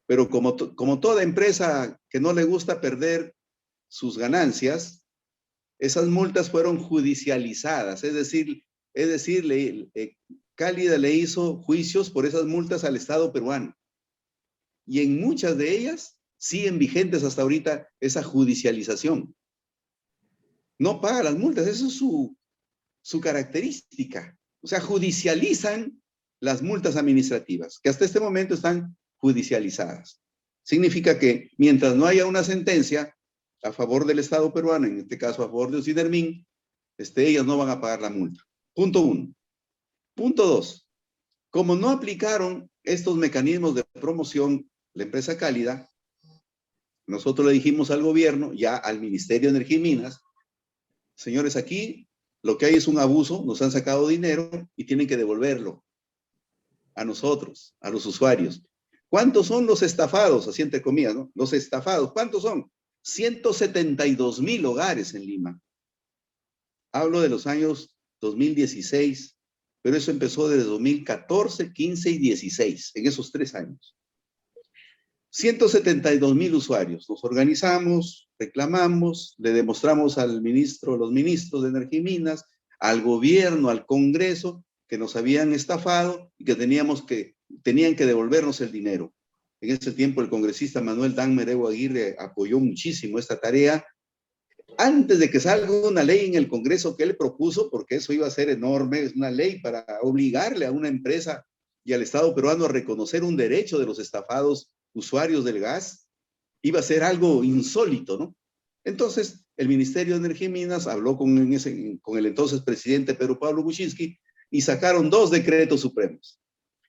Pero como toda empresa que no le gusta perder sus ganancias, esas multas fueron judicializadas, es decir, Cálida le hizo juicios por esas multas al Estado peruano. Y en muchas de ellas siguen vigentes hasta ahorita esa judicialización. No paga las multas, eso es su característica. O sea, judicializan las multas administrativas, que hasta este momento están judicializadas. Significa que mientras no haya una sentencia a favor del Estado peruano, en este caso a favor de Ocinermin, ellas no van a pagar la multa. Punto 1. Punto 2. Como no aplicaron estos mecanismos de promoción, la empresa Cálida, nosotros le dijimos al gobierno, ya al Ministerio de Energía y Minas, señores, aquí lo que hay es un abuso, nos han sacado dinero y tienen que devolverlo a nosotros, a los usuarios. ¿Cuántos son los estafados? Así entre comillas, ¿no? Los estafados, ¿cuántos son? 172,000 hogares en Lima. Hablo de los años 2016, pero eso empezó desde 2014, 15 y 16, en esos 3 años. 172,000 usuarios. Nos organizamos, reclamamos, le demostramos al ministro, los ministros de Energía y Minas, al gobierno, al Congreso, que nos habían estafado y que tenían que devolvernos el dinero. En ese tiempo el congresista Manuel Dan Merego Aguirre apoyó muchísimo esta tarea. Antes de que salga una ley en el Congreso que él propuso, porque eso iba a ser enorme, es una ley para obligarle a una empresa y al Estado peruano a reconocer un derecho de los estafados usuarios del gas, iba a ser algo insólito, ¿no? Entonces, el Ministerio de Energía y Minas habló con el entonces presidente Pedro Pablo Kuczynski y sacaron 2 decretos supremos.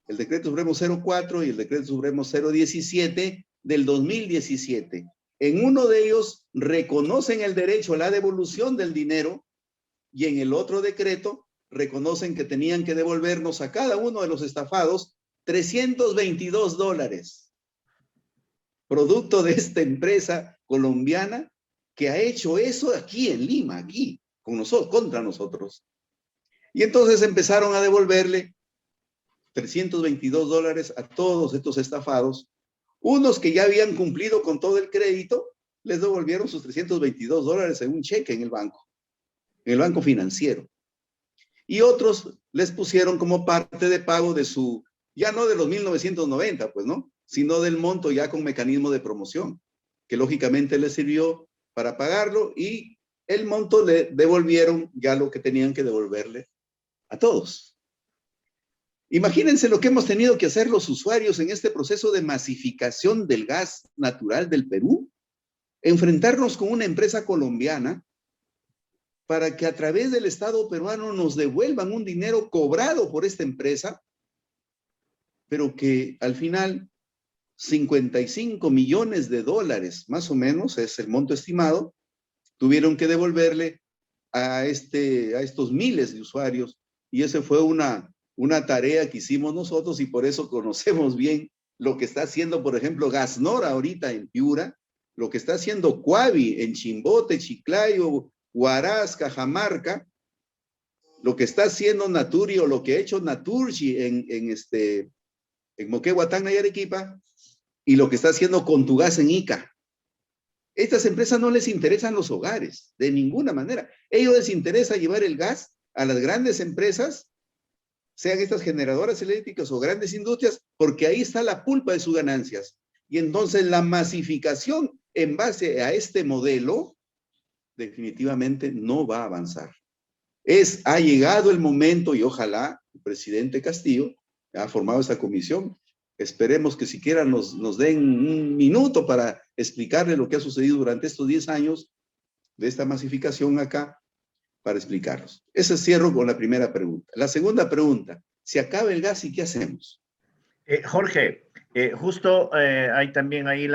El decreto supremo 04 y el decreto supremo 017 del 2017. En uno de ellos reconocen el derecho a la devolución del dinero y en el otro decreto reconocen que tenían que devolvernos a cada uno de los estafados $322, producto de esta empresa colombiana que ha hecho eso aquí en Lima, aquí, con nosotros, contra nosotros. Y entonces empezaron a devolverle $322 a todos estos estafados. Unos que ya habían cumplido con todo el crédito, les devolvieron sus $322 en un cheque en el banco financiero. Y otros les pusieron como parte de pago de su, ya no de los 1.990, pues, ¿no? Sino del monto ya con mecanismo de promoción, que lógicamente les sirvió para pagarlo y el monto le devolvieron ya lo que tenían que devolverle a todos. Imagínense lo que hemos tenido que hacer los usuarios en este proceso de masificación del gas natural del Perú, enfrentarnos con una empresa colombiana para que a través del Estado peruano nos devuelvan un dinero cobrado por esta empresa, pero que al final $55 millones, más o menos, es el monto estimado, tuvieron que devolverle a estos miles de usuarios, y esa fue una tarea que hicimos nosotros, y por eso conocemos bien lo que está haciendo, por ejemplo, Gasnor ahorita en Piura, lo que está haciendo Cuavi en Chimbote, Chiclayo, Huaraz, Cajamarca, lo que está haciendo Naturi o lo que ha hecho Naturgy en Moquegua, y Arequipa, y lo que está haciendo Contugas en Ica. Estas empresas no les interesan los hogares, de ninguna manera. Ellos les interesa llevar el gas a las grandes empresas, sean estas generadoras eléctricas o grandes industrias, porque ahí está la pulpa de sus ganancias. Y entonces la masificación en base a este modelo definitivamente no va a avanzar. Ha llegado el momento, y ojalá el presidente Castillo ha formado esta comisión. Esperemos que siquiera nos den un minuto para explicarle lo que ha sucedido durante estos 10 años de esta masificación acá, para explicarlos. Ese cierro con la primera pregunta. La segunda pregunta, ¿se acaba el gas y qué hacemos? Jorge, justo hay también ahí el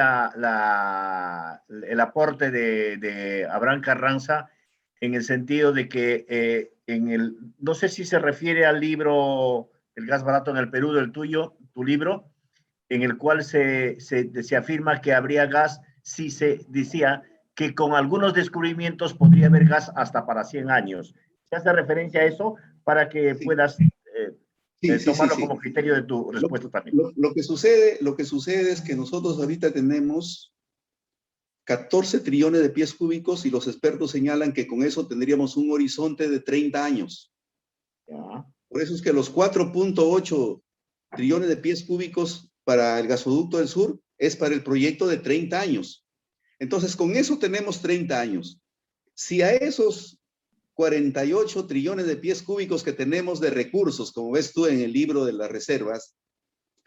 aporte de Abraham Carranza, en el sentido de que no sé si se refiere al libro El gas barato en el Perú, tu libro, en el cual se afirma que habría gas, si se decía que con algunos descubrimientos podría haber gas hasta para 100 años. ¿Se hace referencia a eso para que puedas tomarlo como criterio de tu respuesta también? Lo que sucede es que nosotros ahorita tenemos 14 trillones de pies cúbicos, y los expertos señalan que con eso tendríamos un horizonte de 30 años. Ya. Por eso es que los 4.8 trillones de pies cúbicos para el gasoducto del sur es para el proyecto de 30 años. Entonces, con eso tenemos 30 años. Si a esos 48 trillones de pies cúbicos que tenemos de recursos, como ves tú en el libro de las reservas,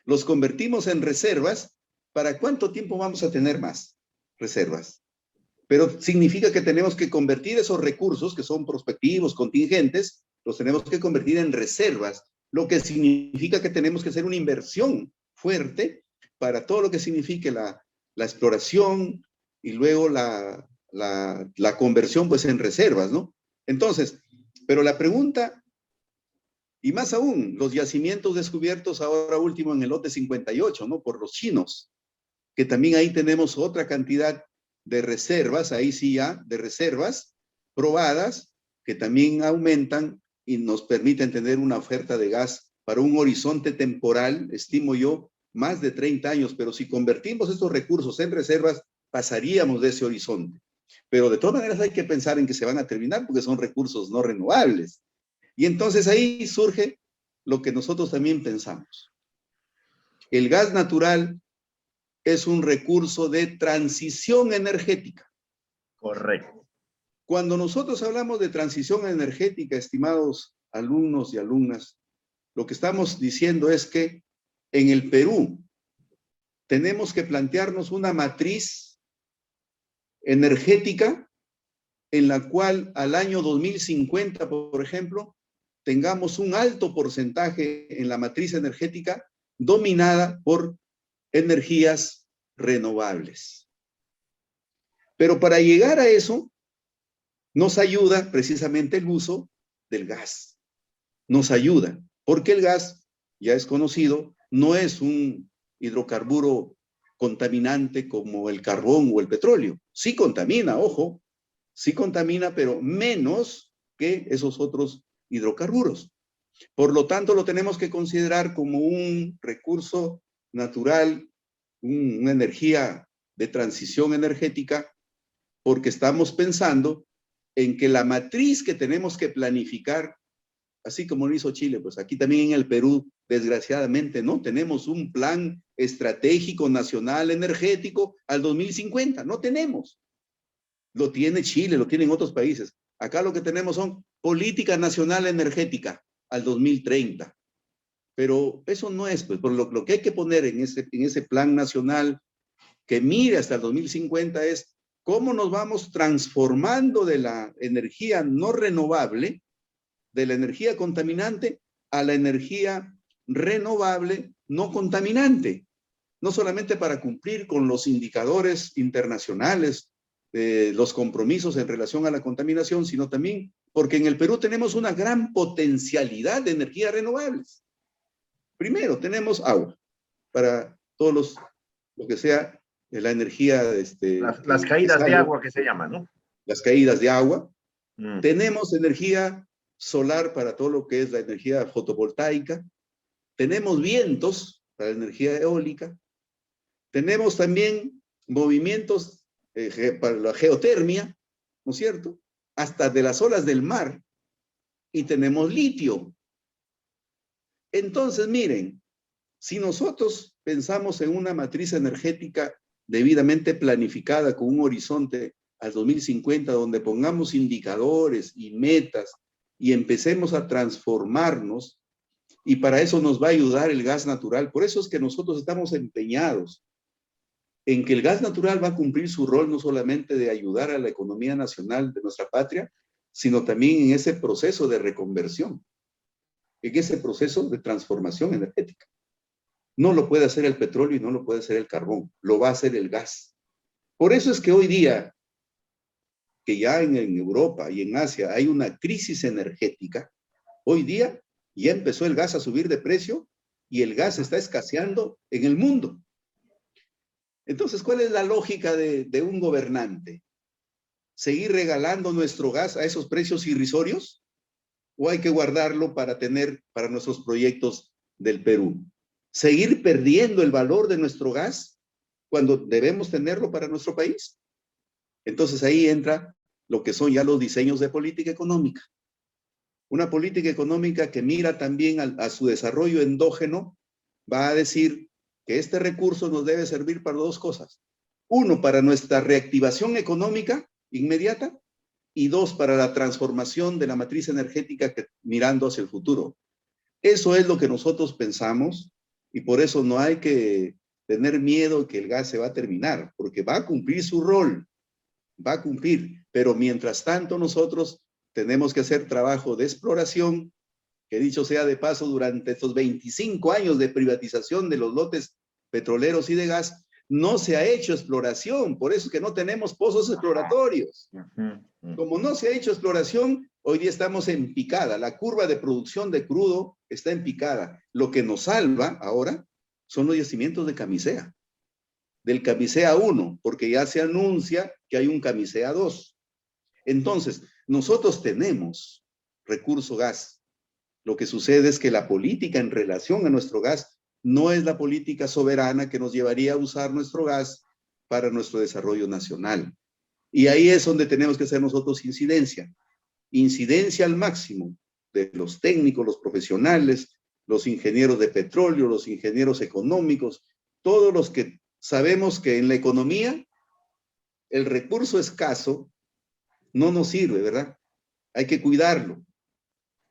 los convertimos en reservas, ¿para cuánto tiempo vamos a tener más reservas? Pero significa que tenemos que convertir esos recursos, que son prospectivos, contingentes, los tenemos que convertir en reservas, lo que significa que tenemos que hacer una inversión fuerte para todo lo que signifique la exploración y luego la conversión pues en reservas, ¿no? Entonces, pero la pregunta, y más aún, los yacimientos descubiertos ahora último en el lote 58, ¿no? Por los chinos, que también ahí tenemos otra cantidad de reservas, ahí sí ya, de reservas probadas, que también aumentan y nos permiten tener una oferta de gas para un horizonte temporal, estimo yo, más de 30 años, pero si convertimos estos recursos en reservas, pasaríamos de ese horizonte. Pero de todas maneras hay que pensar en que se van a terminar porque son recursos no renovables. Y entonces ahí surge lo que nosotros también pensamos. El gas natural es un recurso de transición energética. Correcto. Cuando nosotros hablamos de transición energética, estimados alumnos y alumnas, lo que estamos diciendo es que en el Perú tenemos que plantearnos una matriz energética en la cual al año 2050, por ejemplo, tengamos un alto porcentaje en la matriz energética dominada por energías renovables. Pero para llegar a eso, nos ayuda precisamente el uso del gas. Nos ayuda, porque el gas, ya es conocido, no es un hidrocarburo contaminante como el carbón o el petróleo. Sí contamina, ojo, sí contamina, pero menos que esos otros hidrocarburos. Por lo tanto, lo tenemos que considerar como un recurso natural, una energía de transición energética, porque estamos pensando en que la matriz que tenemos que planificar, así como lo hizo Chile, pues aquí también en el Perú, desgraciadamente, no tenemos un plan estratégico nacional energético al 2050, no tenemos. Lo tiene Chile, lo tienen otros países. Acá lo que tenemos son política nacional energética al 2030. Pero eso no es, pues, por lo que hay que poner en ese plan nacional que mire hasta el 2050 es cómo nos vamos transformando de la energía no renovable, de la energía contaminante, a la energía renovable no contaminante. No solamente para cumplir con los indicadores internacionales, los compromisos en relación a la contaminación, sino también porque en el Perú tenemos una gran potencialidad de energías renovables. Primero, tenemos agua para todos lo que sea la energía. Las caídas de agua que se llaman, ¿no? Las caídas de agua. Tenemos energía solar para todo lo que es la energía fotovoltaica. Tenemos vientos para la energía eólica. Tenemos también movimientos para la geotermia, ¿no es cierto? Hasta de las olas del mar. Y tenemos litio. Entonces, miren, si nosotros pensamos en una matriz energética debidamente planificada con un horizonte al 2050, donde pongamos indicadores y metas y empecemos a transformarnos, y para eso nos va a ayudar el gas natural. Por eso es que nosotros estamos empeñados en que el gas natural va a cumplir su rol no solamente de ayudar a la economía nacional de nuestra patria, sino también en ese proceso de reconversión, en ese proceso de transformación energética. No lo puede hacer el petróleo y no lo puede hacer el carbón, lo va a hacer el gas. Por eso es que hoy día, que ya en Europa y en Asia hay una crisis energética, hoy día ya empezó el gas a subir de precio y el gas está escaseando en el mundo. Entonces, ¿cuál es la lógica de un gobernante? ¿Seguir regalando nuestro gas a esos precios irrisorios? ¿O hay que guardarlo para tener para nuestros proyectos del Perú? ¿Seguir perdiendo el valor de nuestro gas cuando debemos tenerlo para nuestro país? Entonces ahí entra lo que son ya los diseños de política económica. Una política económica que mira también a su desarrollo endógeno, va a decir que este recurso nos debe servir para dos cosas. Uno, para nuestra reactivación económica inmediata, y dos, para la transformación de la matriz energética mirando hacia el futuro. Eso es lo que nosotros pensamos, y por eso no hay que tener miedo que el gas se va a terminar, porque va a cumplir su rol, va a cumplir, pero mientras tanto nosotros tenemos que hacer trabajo de exploración, que dicho sea de paso, durante estos 25 años de privatización de los lotes petroleros y de gas, no se ha hecho exploración, por eso es que no tenemos pozos exploratorios. Como no se ha hecho exploración, hoy día estamos en picada, la curva de producción de crudo está en picada. Lo que nos salva ahora son los yacimientos de Camisea, del Camisea 1, porque ya se anuncia que hay un Camisea 2. Entonces, nosotros tenemos recurso gas. Lo que sucede es que la política en relación a nuestro gas no es la política soberana que nos llevaría a usar nuestro gas para nuestro desarrollo nacional. Y ahí es donde tenemos que hacer nosotros incidencia. Incidencia al máximo de los técnicos, los profesionales, los ingenieros de petróleo, los ingenieros económicos, todos los que sabemos que en la economía el recurso escaso no nos sirve, ¿verdad? Hay que cuidarlo.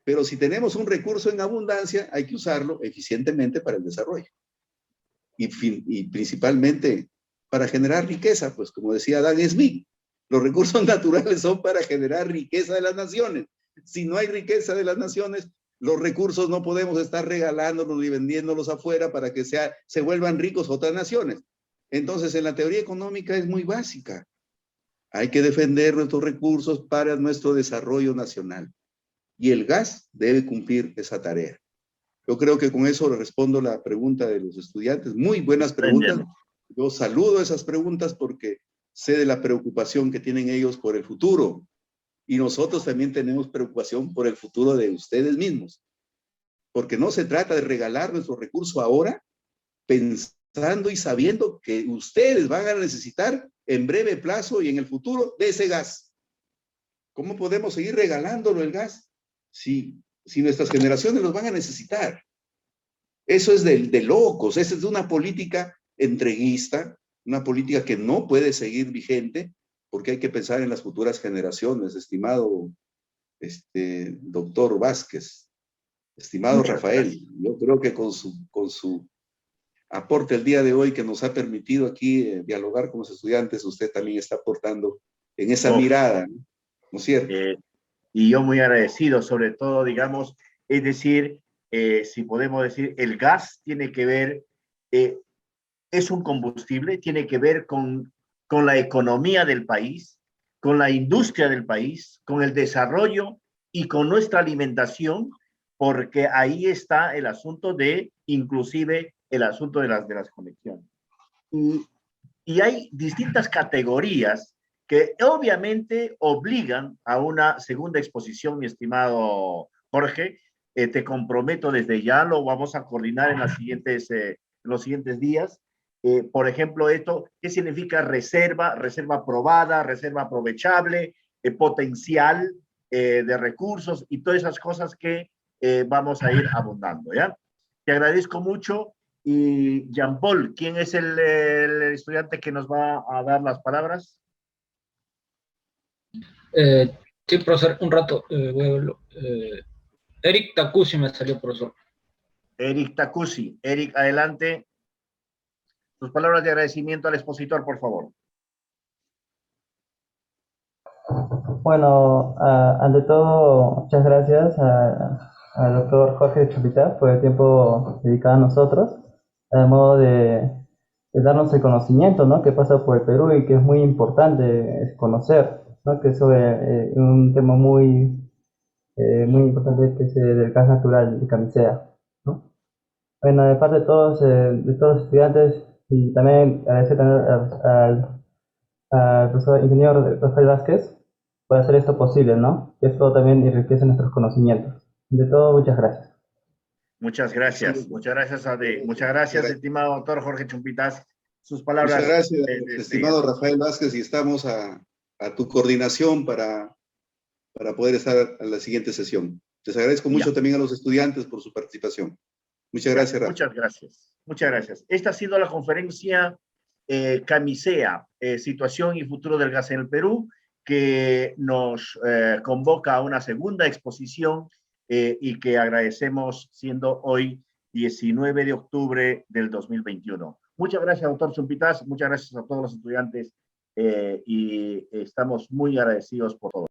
Pero si tenemos un recurso en abundancia, hay que usarlo eficientemente para el desarrollo. Y principalmente para generar riqueza, pues como decía Adam Smith, los recursos naturales son para generar riqueza de las naciones. Si no hay riqueza de las naciones, los recursos no podemos estar regalándolos y vendiéndolos afuera para que se vuelvan ricos otras naciones. Entonces, en la teoría económica es muy básica. Hay que defender nuestros recursos para nuestro desarrollo nacional. Y el gas debe cumplir esa tarea. Yo creo que con eso respondo la pregunta de los estudiantes. Muy buenas preguntas. Yo saludo esas preguntas porque sé de la preocupación que tienen ellos por el futuro. Y nosotros también tenemos preocupación por el futuro de ustedes mismos. Porque no se trata de regalar nuestro recurso ahora, pensando y sabiendo que ustedes van a necesitar en breve plazo y en el futuro de ese gas. ¿Cómo podemos seguir regalándolo el gas si nuestras generaciones los van a necesitar? Eso es de locos. Esa es una política entreguista, una política que no puede seguir vigente, porque hay que pensar en las futuras generaciones, estimado doctor Vázquez, estimado Rafael. Yo creo que con su aporte el día de hoy que nos ha permitido aquí dialogar con los estudiantes, usted también está aportando en esa mirada, ¿no es cierto? Y yo muy agradecido, sobre todo, digamos, es decir, si podemos decir, el gas tiene que ver, es un combustible, tiene que ver con la economía del país, con la industria del país, con el desarrollo y con nuestra alimentación, porque ahí está el asunto de, inclusive, el asunto de las conexiones. Y hay distintas categorías que obviamente obligan a una segunda exposición, mi estimado Jorge. Te comprometo desde ya, lo vamos a coordinar en los siguientes días. Por ejemplo, esto, ¿qué significa reserva? Reserva aprobada, reserva aprovechable, potencial de recursos y todas esas cosas que vamos a ir abundando, ¿ya? Te agradezco mucho. Y Jean-Paul, ¿quién es el estudiante que nos va a dar las palabras? Sí, profesor, un rato. Eric Takushi me salió, profesor. Eric Takushi. Eric, adelante. Tus palabras de agradecimiento al expositor, por favor. Bueno, ante todo, muchas gracias al doctor Jorge Chupitaz por el tiempo dedicado a nosotros, a modo de darnos el conocimiento, ¿no?, que pasa por el Perú y que es muy importante conocer, ¿no?, que es sobre un tema muy importante, que es del gas natural de Camisea, ¿no? Bueno, de parte de todos los estudiantes, y también agradecer al profesor ingeniero Rafael Vázquez por hacer esto posible, ¿no? Esto también enriquece nuestros conocimientos. De todo, muchas gracias. Muchas gracias. Muchas gracias, Ade. Muchas gracias, estimado doctor Jorge Chumpitas. Sus palabras. Muchas gracias, estimado Rafael Vázquez, y estamos a tu coordinación para poder estar en la siguiente sesión. Les agradezco mucho también a los estudiantes por su participación. Muchas gracias, Rafa. Muchas gracias. Muchas gracias. Esta ha sido la conferencia Camisea, Situación y Futuro del Gas en el Perú, que nos convoca a una segunda exposición y que agradecemos, siendo hoy 19 de octubre del 2021. Muchas gracias, doctor Chumpitas. Muchas gracias a todos los estudiantes y estamos muy agradecidos por todo.